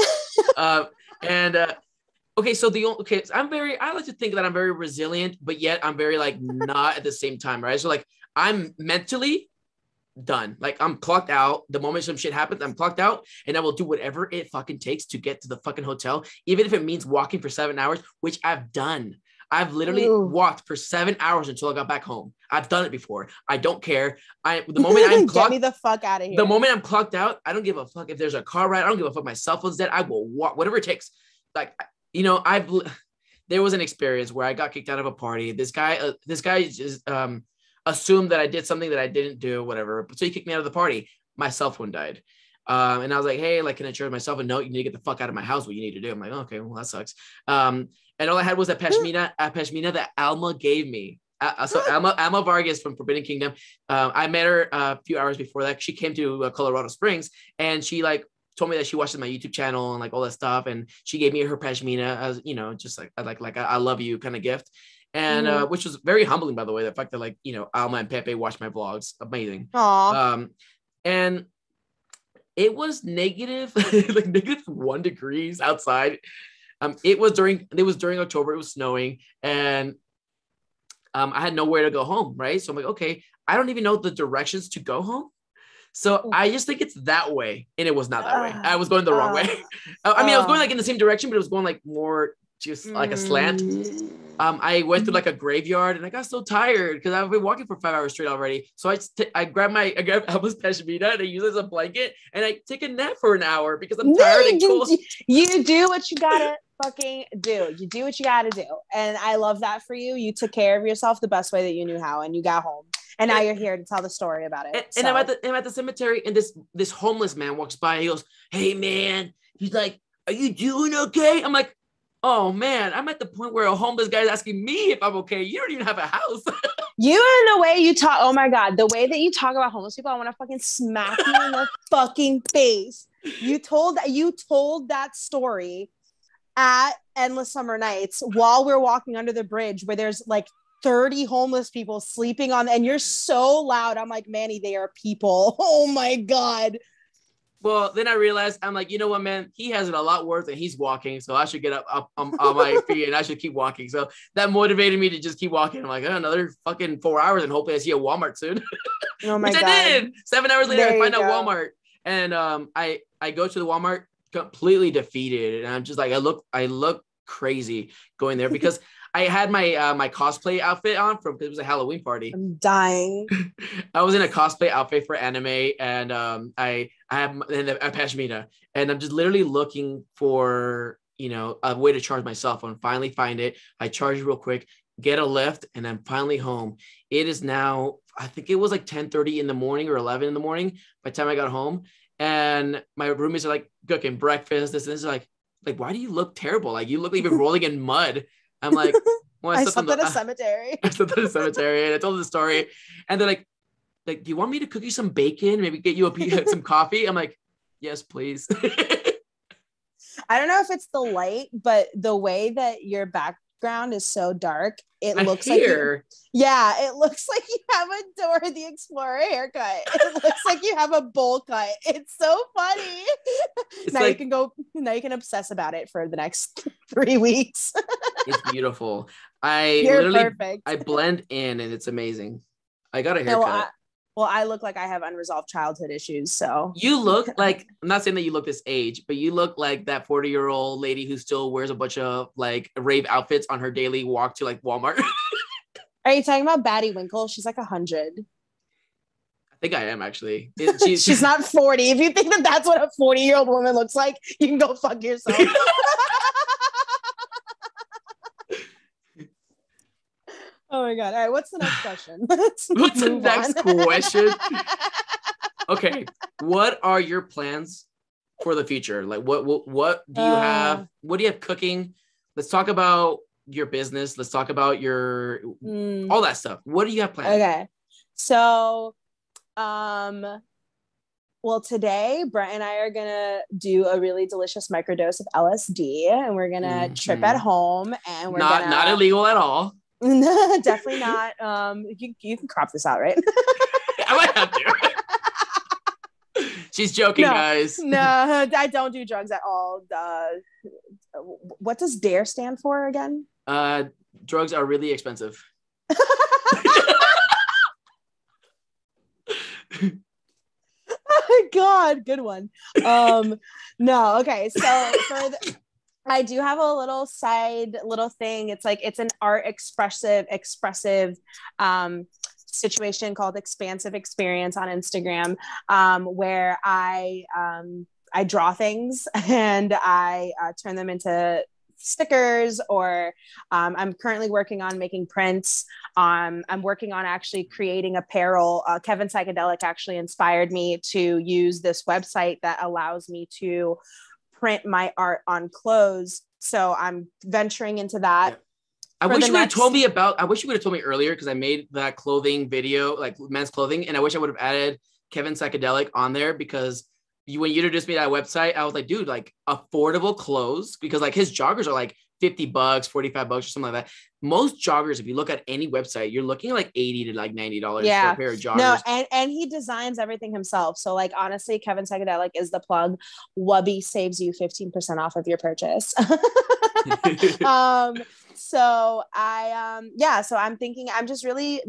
Okay, so I like to think that I'm very resilient, but yet I'm very like not at the same time, right? So like I'm mentally done. Like I'm clocked out. The moment some shit happens, I'm clocked out, and I will do whatever it fucking takes to get to the fucking hotel, even if it means walking for 7 hours, which I've done. I've literally walked for 7 hours until I got back home. I've done it before. I don't care. The moment I'm clocked,
get me the fuck out of here.
The moment I'm clocked out, I don't give a fuck if there's a car ride. I don't give a fuck. My cell phone's dead. I will walk, whatever it takes. Like, you know, there was an experience where I got kicked out of a party. This guy just assumed that I did something that I didn't do, whatever. So he kicked me out of the party. My cell phone died. And I was like, hey, like, can I charge myself a note? You need to get the fuck out of my house. What you need to do? I'm like, okay, well, that sucks. And all I had was a pashmina that Alma gave me. So Alma Vargas from Forbidden Kingdom. I met her a few hours before that. She came to Colorado Springs, and she like told me that she watches my YouTube channel and like all that stuff. And she gave me her pashmina as, you know, just like I love you kind of gift. And which was very humbling, by the way, the fact that like, you know, Alma and Pepe watched my vlogs. Amazing.
Aww.
And it was negative, like -1 degrees outside. It was during October. It was snowing, and I had nowhere to go home. Right, so I'm like, okay, I don't even know the directions to go home. So I just think it's that way, and it was not that way. I was going the wrong way. I mean, I was going like in the same direction, but it was going like more just like a slant. I went through like a graveyard, and I got so tired because I've been walking for 5 hours straight already. So I grabbed Alma's pashmina and I use it as a blanket, and I take a nap for an hour because I'm tired and cold.
You do what you gotta fucking do. You do what you gotta do, and I love that for you. You took care of yourself the best way that you knew how, and you got home. And now you're here to tell the story about it.
And I'm at the cemetery, and this homeless man walks by. He goes, "Hey man," he's like, "Are you doing okay?" I'm like, "Oh man, I'm at the point where a homeless guy is asking me if I'm okay. You don't even have a house."
You and the way you talk, oh my God, the way that you talk about homeless people, I want to fucking smack you in the fucking face. You told that story at Endless Summer Nights while we're walking under the bridge where there's like 30 homeless people sleeping on, and you're so loud. I'm like, Manny, they are people. Oh my God.
Well, then I realized, I'm like, you know what, man? He has it a lot worse and he's walking. So I should get up on my feet and I should keep walking. So that motivated me to just keep walking. I'm like, oh, another fucking 4 hours and hopefully I see a Walmart soon.
Oh my
Which
God.
I did. 7 hours later, I find a
go.
Walmart. And I go to the Walmart completely defeated. And I'm just like, I look crazy going there because I had my my cosplay outfit on from because it was a Halloween party.
I'm dying.
I was in a cosplay outfit for anime, and I have a pashmina, and I'm just literally looking for a way to charge my cell phone. Finally find it. I charge it real quick, get a lift, and I'm finally home. It is now, I think it was like 10:30 in the morning or 11 in the morning by the time I got home, and my roommates are like cooking breakfast. This and this, like why do you look terrible? Like you look like you've been rolling in mud. I'm like, well,
I slept at a cemetery.
I slept at a cemetery, and I told the story, and they're like, do you want me to cook you some bacon? Maybe get you some coffee? I'm like, yes, please.
I don't know if it's the light, but the way that your background is so dark, it looks like it looks like you have a Dora the Explorer haircut. It looks like you have a bowl cut. It's so funny. Now you can obsess about it for the next 3 weeks.
It's beautiful.
You're perfect.
I blend in, and it's amazing. I got a haircut.
Well, I look like I have unresolved childhood issues. So
you look like, I'm not saying that you look this age, but you look like that 40-year-old lady who still wears a bunch of like rave outfits on her daily walk to like Walmart.
Are you talking about Batty Winkle? She's like 100.
I think I am actually.
She's not 40. If you think that that's what a 40-year-old woman looks like, you can go fuck yourself. Oh my God. All right. What's the next question? What's
the next question? Okay. What are your plans for the future? Like what do you have? What do you have cooking? Let's talk about your business. Let's talk about your all that stuff. What do you have planned?
Okay. So well, today Brett and I are gonna do a really delicious microdose of LSD, and we're gonna trip at home, and we're
not illegal at all.
Definitely not. You can crop this out, right?
I might have to. She's joking, guys.
No, I don't do drugs at all. What does DARE stand for again?
Drugs are really expensive.
Oh God, good one. No, okay. So I do have a little thing. It's like, it's an art expressive situation called Expansive Experience on Instagram, where I draw things and I turn them into stickers, or I'm currently working on making prints. I'm working on actually creating apparel. Kevin Psychedelic actually inspired me to use this website that allows me to print my art on clothes. So I'm venturing into that.
Yeah. I wish you would have told me earlier, because I made that clothing video, like men's clothing, and I wish I would have added Kevin Psychedelic on there, because when you introduced me to that website, I was like, dude, like affordable clothes, because like his joggers are like $50, $45 or something like that. Most joggers, if you look at any website, you're looking at like $80 to like $90 for a pair of joggers.
No, and he designs everything himself. So like, honestly, Kevin Psychedelic is the plug. Wubby saves you 15% off of your purchase. So I'm thinking, I'm just really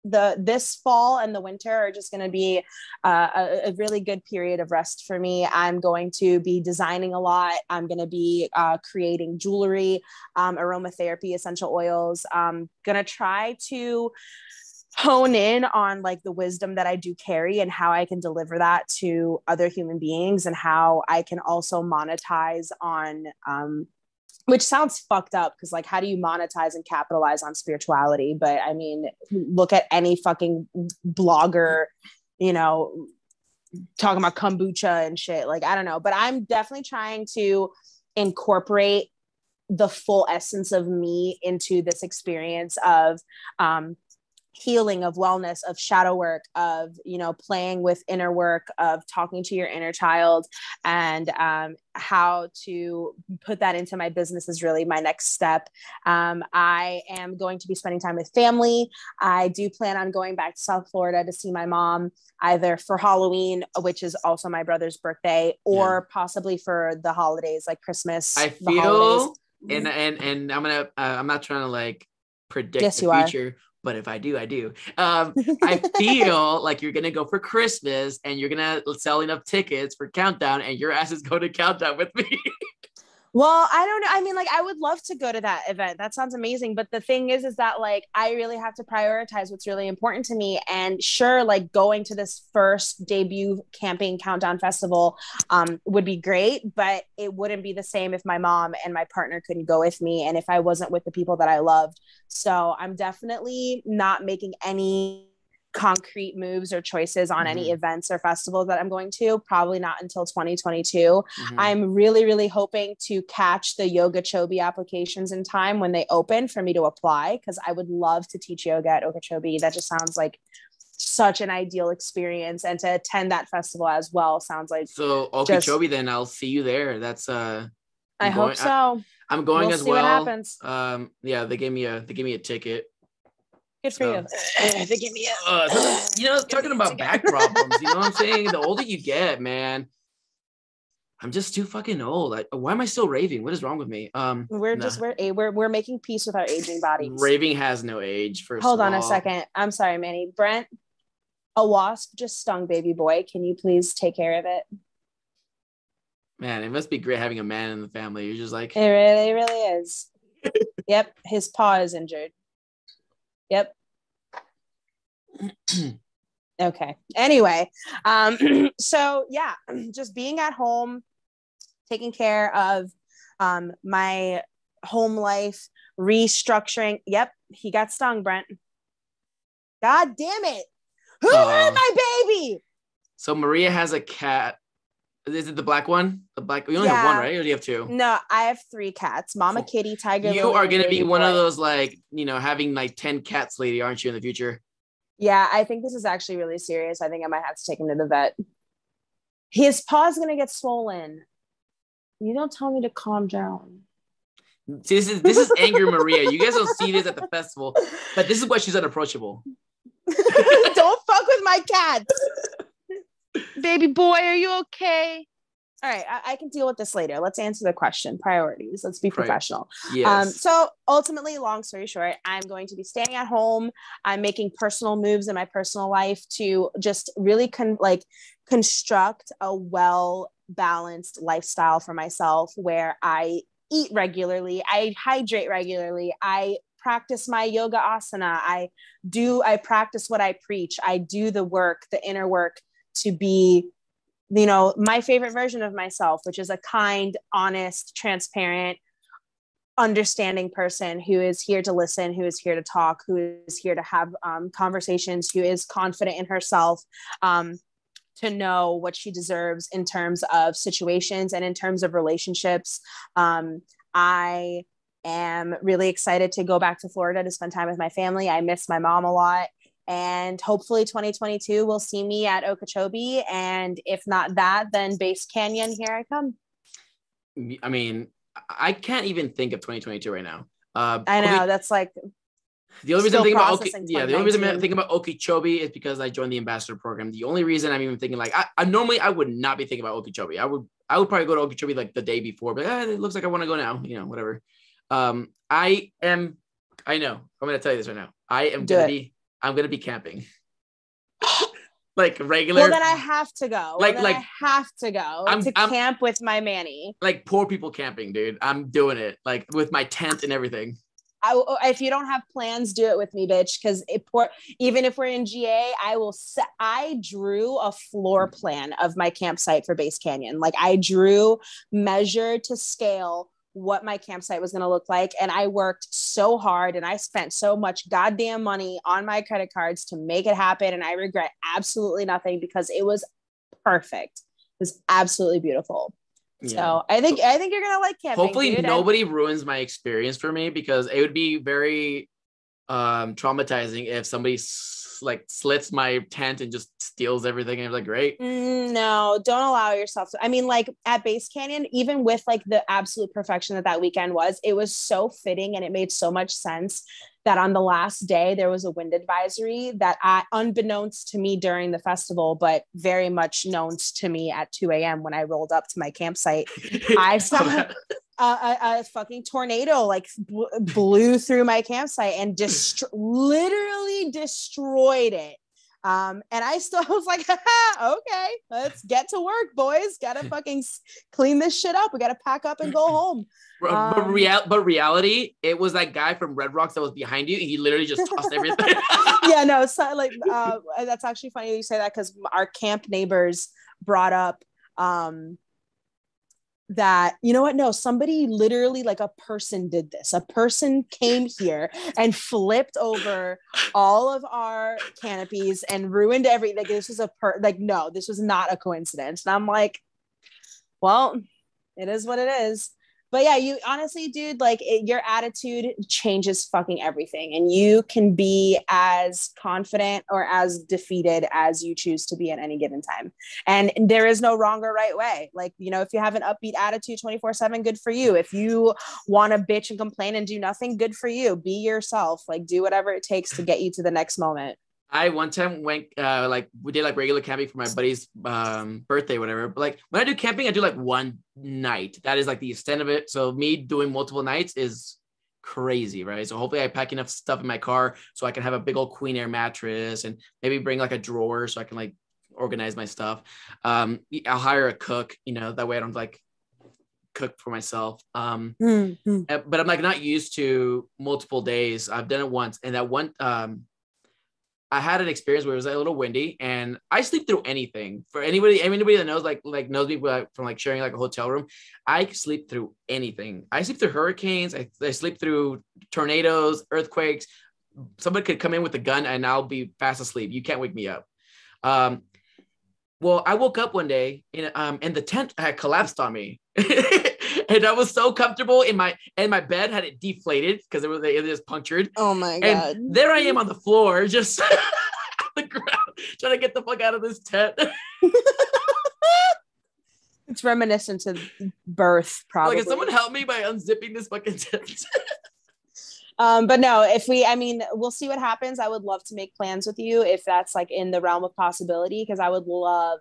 this fall and the winter are just going to be a really good period of rest for me. I'm going to be designing a lot. I'm going to be creating jewelry, aromatherapy, essential oils. I'm going to try to hone in on like the wisdom that I do carry and how I can deliver that to other human beings, and how I can also monetize on which sounds fucked up, because like, how do you monetize and capitalize on spirituality? But I mean, look at any fucking blogger, talking about kombucha and shit. Like, I don't know, but I'm definitely trying to incorporate the full essence of me into this experience of healing, of wellness, of shadow work, of playing with inner work, of talking to your inner child, and how to put that into my business is really my next step. I am going to be spending time with family. I do plan on going back to South Florida to see my mom, either for Halloween, which is also my brother's birthday, or possibly for the holidays, like Christmas.
I feel, and I'm not trying to like predict the future. But if I do, I do. I feel like you're going to go for Christmas, and you're going to sell enough tickets for Countdown, and your ass is going to Countdown with me.
Well, I don't know. I mean, like, I would love to go to that event. That sounds amazing. But the thing is that like, I really have to prioritize what's really important to me. And sure, like going to this first debut camping countdown festival would be great, but it wouldn't be the same if my mom and my partner couldn't go with me and if I wasn't with the people that I loved. So I'm definitely not making any concrete moves or choices on any events or festivals that I'm going to, probably not until 2022. I'm really, really hoping to catch the Yoga Chubbi applications in time when they open for me to apply, because I would love to teach yoga at Okeechobee. That just sounds like such an ideal experience, and to attend that festival as well sounds like
so Okeechobee. Then I'll see you there. That's
I hope so.
I'm going as
see
well.
What happens.
Yeah, they gave me a ticket.
Good for you. They give me
talking about back problems, you know what I'm saying? The older you get, man, I'm just too fucking old. Why am I still raving? What is wrong with me?
We're making peace with our aging bodies.
Raving has no age.
Hold on a second. I'm sorry, Manny. Brent, a wasp just stung baby boy. Can you please take care of it?
Man, it must be great having a man in the family. You're just like,
it really, really is. Yep, his paw is injured. Yep. Okay. Anyway, so yeah, just being at home, taking care of my home life, restructuring. Yep, he got stung, Brent. God damn it. Who hurt my baby?
So Maria has a cat. Is it the black one? The black. You only have one, right? Or do you have two?
No, I have 3 cats. Mama Kitty, Tiger.
You are going to be one of those, like, having like 10 cats lady, aren't you, in the future?
Yeah, I think this is actually really serious. I think I might have to take him to the vet. His paw's going to get swollen. You don't tell me to calm down.
See, this is Angry Maria. You guys don't see this at the festival, but this is why she's unapproachable.
Don't fuck with my cats. Baby boy, are you okay? All right, I can deal with this later. Let's answer the question. Priorities. Let's be professional.
Right. Yes.
So ultimately, long story short, I'm going to be staying at home. I'm making personal moves in my personal life to just really construct a well-balanced lifestyle for myself, where I eat regularly, I hydrate regularly, I practice my yoga asana, I practice what I preach, I do the work, the inner work, to be, my favorite version of myself, which is a kind, honest, transparent, understanding person who is here to listen, who is here to talk, who is here to have conversations, who is confident in herself, to know what she deserves in terms of situations and in terms of relationships. I am really excited to go back to Florida to spend time with my family. I miss my mom a lot. And hopefully 2022 will see me at Okeechobee. And if not that, then Base Canyon, here I come.
I mean, I can't even think of 2022 right now.
I know, that's like
the only reason I'm thinking about Okeechobee is because I joined the ambassador program. The only reason I'm even thinking, like, I normally I would not be thinking about Okeechobee. I would probably go to Okeechobee like the day before, but it looks like I want to go now. Whatever. I'm going to tell you this right now. I'm gonna be camping. Like regular.
Well, then I have to go. I have to go to camp with my Manny.
Like poor people camping, dude. I'm doing it, like with my tent and everything.
If you don't have plans, do it with me, bitch. Because even if we're in GA, I drew a floor plan of my campsite for Base Canyon. Like I measured to scale what my campsite was going to look like. And I worked so hard and I spent so much goddamn money on my credit cards to make it happen. And I regret absolutely nothing because it was perfect. It was absolutely beautiful. Yeah. So I think you're going to like camping.
Hopefully nobody ruins my experience for me, because it would be very traumatizing if somebody slits my tent and just steals everything. And I'm like, great.
No, don't allow yourself to. I mean, like at Base Canyon, even with like the absolute perfection that weekend was, it was so fitting and it made so much sense that on the last day there was a wind advisory that unbeknownst to me during the festival, but very much known to me at 2 a.m. when I rolled up to my campsite, I saw a fucking tornado like blew through my campsite and literally destroyed it. And I was like, okay, let's get to work, boys. Gotta fucking clean this shit up. We gotta pack up and go home.
But reality, it was that guy from Red Rocks that was behind you. He literally just tossed everything.
Yeah, no, so like that's actually funny you say that, because our camp neighbors brought up that, you know what, no, somebody literally, like a person did this. A person came here and flipped over all of our canopies and ruined everything. Like, this was no, this was not a coincidence. And I'm like, well, it is what it is. But yeah, you honestly, dude, like your attitude changes fucking everything. And you can be as confident or as defeated as you choose to be at any given time. And there is no wrong or right way. Like, you know, if you have an upbeat attitude 24/7, good for you. If you want to bitch and complain and do nothing, good for you. Be yourself. Like, do whatever it takes to get you to the next moment.
I one time went like we did like regular camping for my buddy's birthday, whatever. But like when I do camping, I do like one night. That is like the extent of it. So me doing multiple nights is crazy, right? So hopefully I pack enough stuff in my car so I can have a big old queen air mattress and maybe bring like a drawer so I can like organize my stuff. I'll hire a cook, you know, that way I don't like cook for myself. But I'm like not used to multiple days. I've done it once, and that one I had an experience where it was a little windy, and I sleep through anything. For anybody that knows, like knows me from like sharing like a hotel room, I sleep through anything. I sleep through hurricanes. I sleep through tornadoes, earthquakes. Somebody could come in with a gun and I'll be fast asleep. You can't wake me up. Well, I woke up one day and the tent had collapsed on me. And I was so comfortable in my bed had it deflated because it was punctured.
Oh my God.
And there I am on the floor, just on the ground, trying to get the fuck out of this tent.
It's reminiscent of birth, probably.
Like, can someone help me by unzipping this fucking tent?
But no, we'll see what happens. I would love to make plans with you if that's like in the realm of possibility, because I would love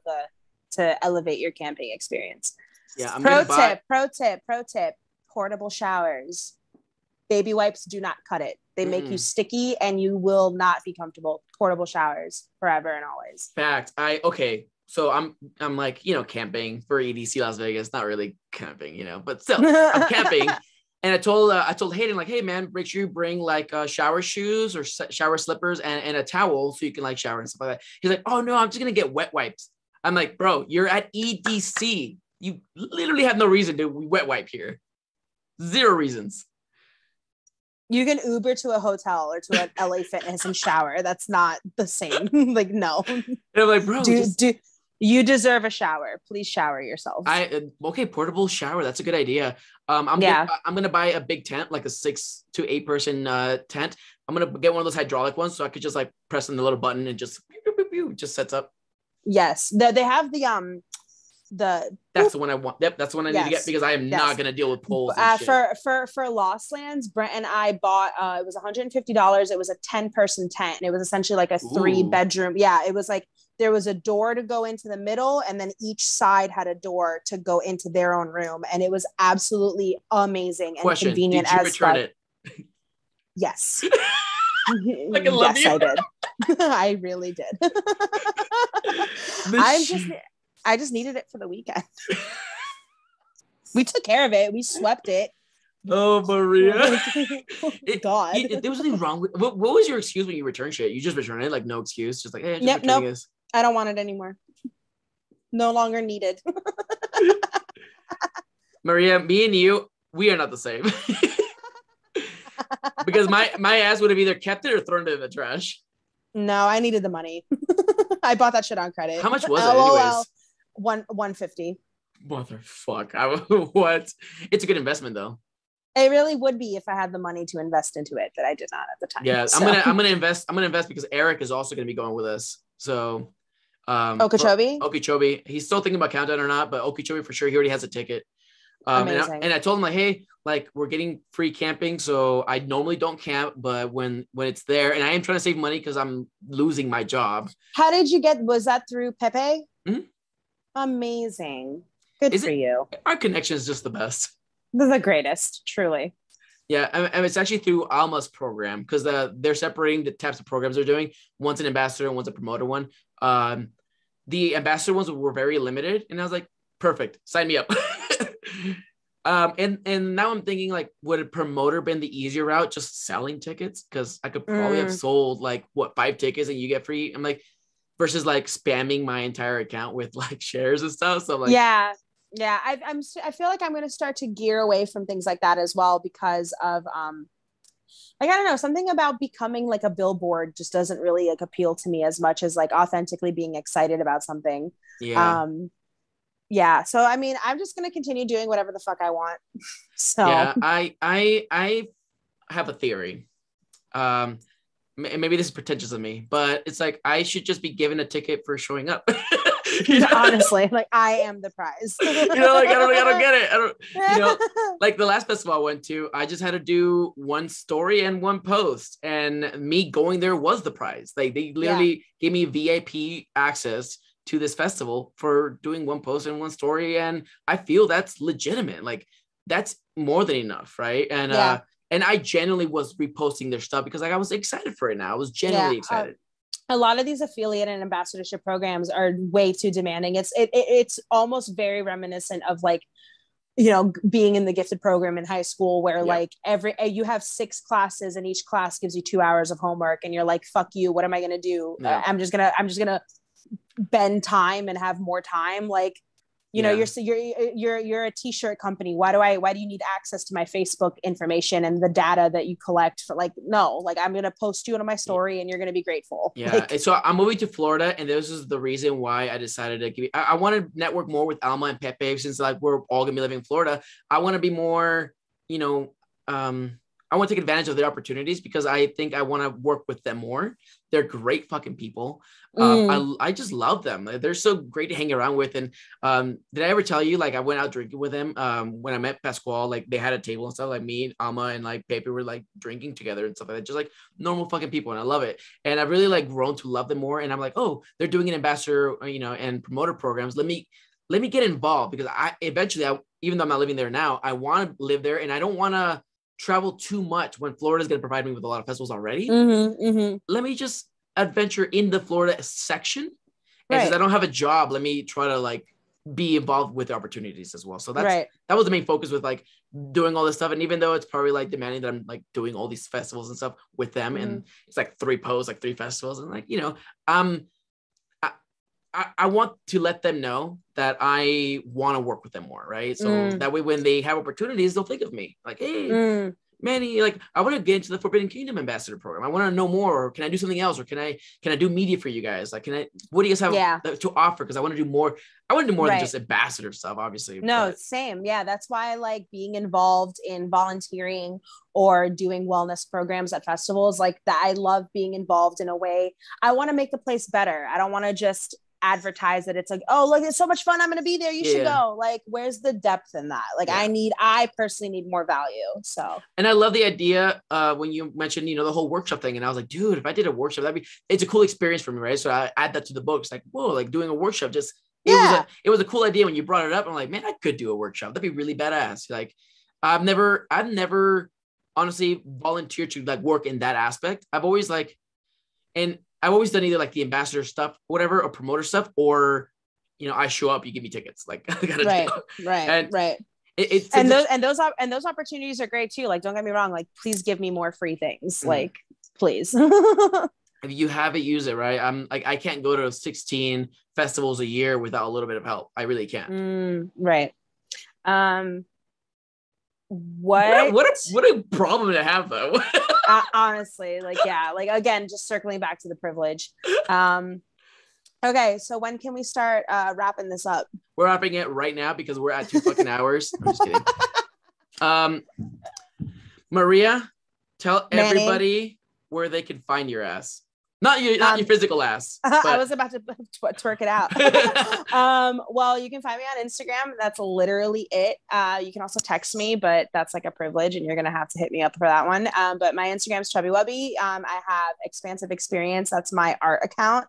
to elevate your camping experience.
Yeah.
Pro tip, portable showers. Baby wipes do not cut it. They make you sticky and you will not be comfortable. Portable showers forever and always.
Fact. So I'm like, you know, camping for EDC Las Vegas, not really camping, you know, but still I'm camping. And I told Hayden, like, hey man, make sure you bring like shower shoes or shower slippers and a towel so you can like shower and stuff like that. He's like, oh no, I'm just going to get wet wipes. I'm like, bro, you're at EDC. You literally have no reason to wet wipe here. Zero reasons.
You can Uber to a hotel or to an LA Fitness and shower. That's not the same. Like, no.
And I'm like, bro,
you deserve a shower. Please shower yourself.
Okay, portable shower. That's a good idea. I'm gonna buy a big tent, like a 6 to 8 person tent. I'm gonna get one of those hydraulic ones so I could just like press on the little button and just just sets up.
Yes, they have that's
the one I want. Yep, that's the one I need to get because I am not gonna deal with poles.
For Lost Lands, Brent and I bought it was $150. It was a 10-person tent, and it was essentially like a 3-bedroom. Yeah, it was like there was a door to go into the middle, and then each side had a door to go into their own room, and it was absolutely amazing and convenient. Did you return it? Yes.
Like, I
did. I really did. I just needed it for the weekend. We took care of it. We swept it.
Oh, Maria.
God.
There was nothing wrong with what was your excuse when you returned shit? You just returned it, like no excuse. Just like, hey,
this. I don't want it anymore. No longer needed.
Maria, me and you, we are not the same. Because my ass would have either kept it or thrown it in the trash.
No, I needed the money. I bought that shit on credit.
How much was it anyways?
$150.
Motherfuck. What? It's a good investment though.
It really would be if I had the money to invest into it, but I did not at the time.
Yeah, so. I'm gonna invest because Eric is also gonna be going with us. So Okeechobee. He's still thinking about Countdown or not, but Okeechobee for sure. He already has a ticket.
Amazing.
And I told him like, hey, like we're getting free camping, so I normally don't camp, but when it's there, and I am trying to save money because I'm losing my job.
How did you was that through Pepe? Mm-hmm. Amazing. Good for you.
Our connection is just the best.
The greatest, truly.
Yeah, and it's actually through Alma's program because they're separating the types of programs they're doing. One's an ambassador, and one's a promoter one. The ambassador ones were very limited, and I was like, perfect, sign me up. And now I'm thinking like, would a promoter been the easier route, just selling tickets? Because I could probably have sold like 5 tickets and you get free. I'm like, versus like spamming my entire account with like shares and stuff. So I'm like,
yeah. I feel like I'm going to start to gear away from things like that as well because of like, I don't know, something about becoming like a billboard just doesn't really like appeal to me as much as like authentically being excited about something. Yeah. So I mean, I'm just going to continue doing whatever the fuck I want. So
yeah, I have a theory. Maybe this is pretentious of me, but it's like I should just be given a ticket for showing up.
Honestly, like I am the prize.
Like I don't get it. Like the last festival I went to, I just had to do one story and one post, and me going there was the prize. Like they literally gave me VIP access to this festival for doing one post and one story, and I feel that's legitimate. Like that's more than enough, right? And I genuinely was reposting their stuff because like I was excited for it now. I was genuinely excited.
A lot of these affiliate and ambassadorship programs are way too demanding. It's almost very reminiscent of like, you know, being in the gifted program in high school where like you have 6 classes and each class gives you 2 hours of homework and you're like, fuck you. What am I going to do? I'm just going to bend time and have more time. Like, you know, you're a t-shirt company. Why do you need access to my Facebook information and the data that you collect for like, no, like I'm going to post you on my story and you're going to be grateful.
Yeah.
Like,
and so I'm moving to Florida and this is the reason why I decided to give I want to network more with Alma and Pepe since like we're all gonna be living in Florida. I want to be more, you know, I want to take advantage of their opportunities because I think I want to work with them more. They're great fucking people. I just love them. They're so great to hang around with. And did I ever tell you, like, I went out drinking with them when I met Pasquale, like they had a table and stuff, like me, Alma, and like Pepe were like drinking together and stuff like that, just like normal fucking people. And I love it. And I've really like grown to love them more. And I'm like, oh, they're doing an ambassador, you know, and promoter programs. Let me get involved because even though I'm not living there now, I want to live there and I don't want to travel too much when Florida's going to provide me with a lot of festivals already. Let me just adventure in the Florida section. And since I don't have a job, let me try to like be involved with the opportunities as well. So that was the main focus with like doing all this stuff. And even though it's probably like demanding that I'm like doing all these festivals and stuff with them, and it's like 3 posts, like 3 festivals, and like, you know, I want to let them know that I want to work with them more, right? So that way when they have opportunities, they'll think of me. Like, hey, Manny, like I want to get into the Forbidden Kingdom ambassador program. I want to know more. Or can I do something else? Or can I do media for you guys? Like, what do you guys have to offer? Because I want to do more. I want to do more than just ambassador stuff, obviously.
No, same. Yeah, that's why I like being involved in volunteering or doing wellness programs at festivals. Like that, I love being involved in a way. I want to make the place better. I don't want to just advertise that it's like, oh look, it's so much fun, I'm gonna be there, you should go. Like, where's the depth in that? Like I personally need more value. So, and
I love the idea when you mentioned, you know, the whole workshop thing, and I was like, dude, if I did a workshop, it's a cool experience for me, right? So I add that to the books, like, whoa, like doing a workshop, just it was a cool idea when you brought it up. I'm like, man, I could do a workshop, that'd be really badass. Like I've never honestly volunteered to like work in that aspect. I've always done either like the ambassador stuff, whatever, or promoter stuff, or, you know, I show up, you give me tickets. Like, I gotta
right. Those opportunities are great too. Like, don't get me wrong. Like, please give me more free things. Like, please.
If you have it, use it, right? I'm like, I can't go to 16 festivals a year without a little bit of help. I really can't.
Right.
What a problem to have though.
Honestly, like, yeah, like again, just circling back to the privilege. Okay, so when can we start wrapping this up?
We're wrapping it right now because we're at 2 fucking hours. I'm just kidding. Maria, tell everybody where they can find your ass. Not your physical ass. But...
I was about to twerk it out. Well, you can find me on Instagram. That's literally it. You can also text me, but that's like a privilege and you're going to have to hit me up for that one. But my Instagram is Chubbi Wubbi. I have Expansive Experience. That's my art account.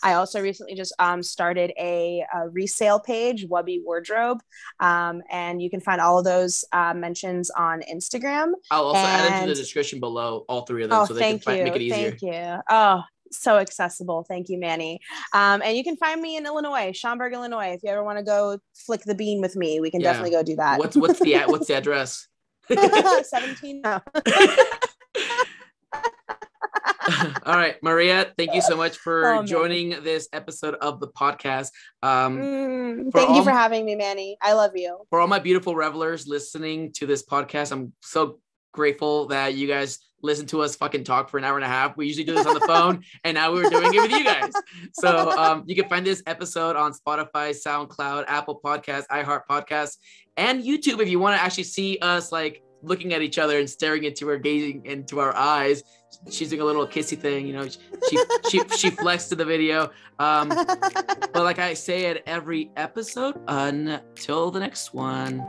I also recently just started a resale page, Wubbi Wardrobe. And you can find all of those mentions on Instagram.
I'll also add into the description below, all three of them, so they can make it easier.
Thank you. Oh, so accessible. Thank you, Manny. And you can find me in Illinois, Schaumburg, Illinois. If you ever want to go flick the bean with me, we can definitely go do that.
What's the address?
17. No.
All right, Maria, thank you so much for joining this episode of the podcast.
Thank you for having me, Manny. I love you.
For all my beautiful revelers listening to this podcast, I'm so grateful that you guys listen to us fucking talk for an hour and a half. We usually do this on the phone, and now we're doing it with you guys. So you can find this episode on Spotify, SoundCloud, Apple Podcasts, iHeart Podcasts, and YouTube if you want to actually see us like looking at each other and staring into her, gazing into our eyes. She's doing a little kissy thing, you know. She flexed to the video. But like I say at every episode, until the next one.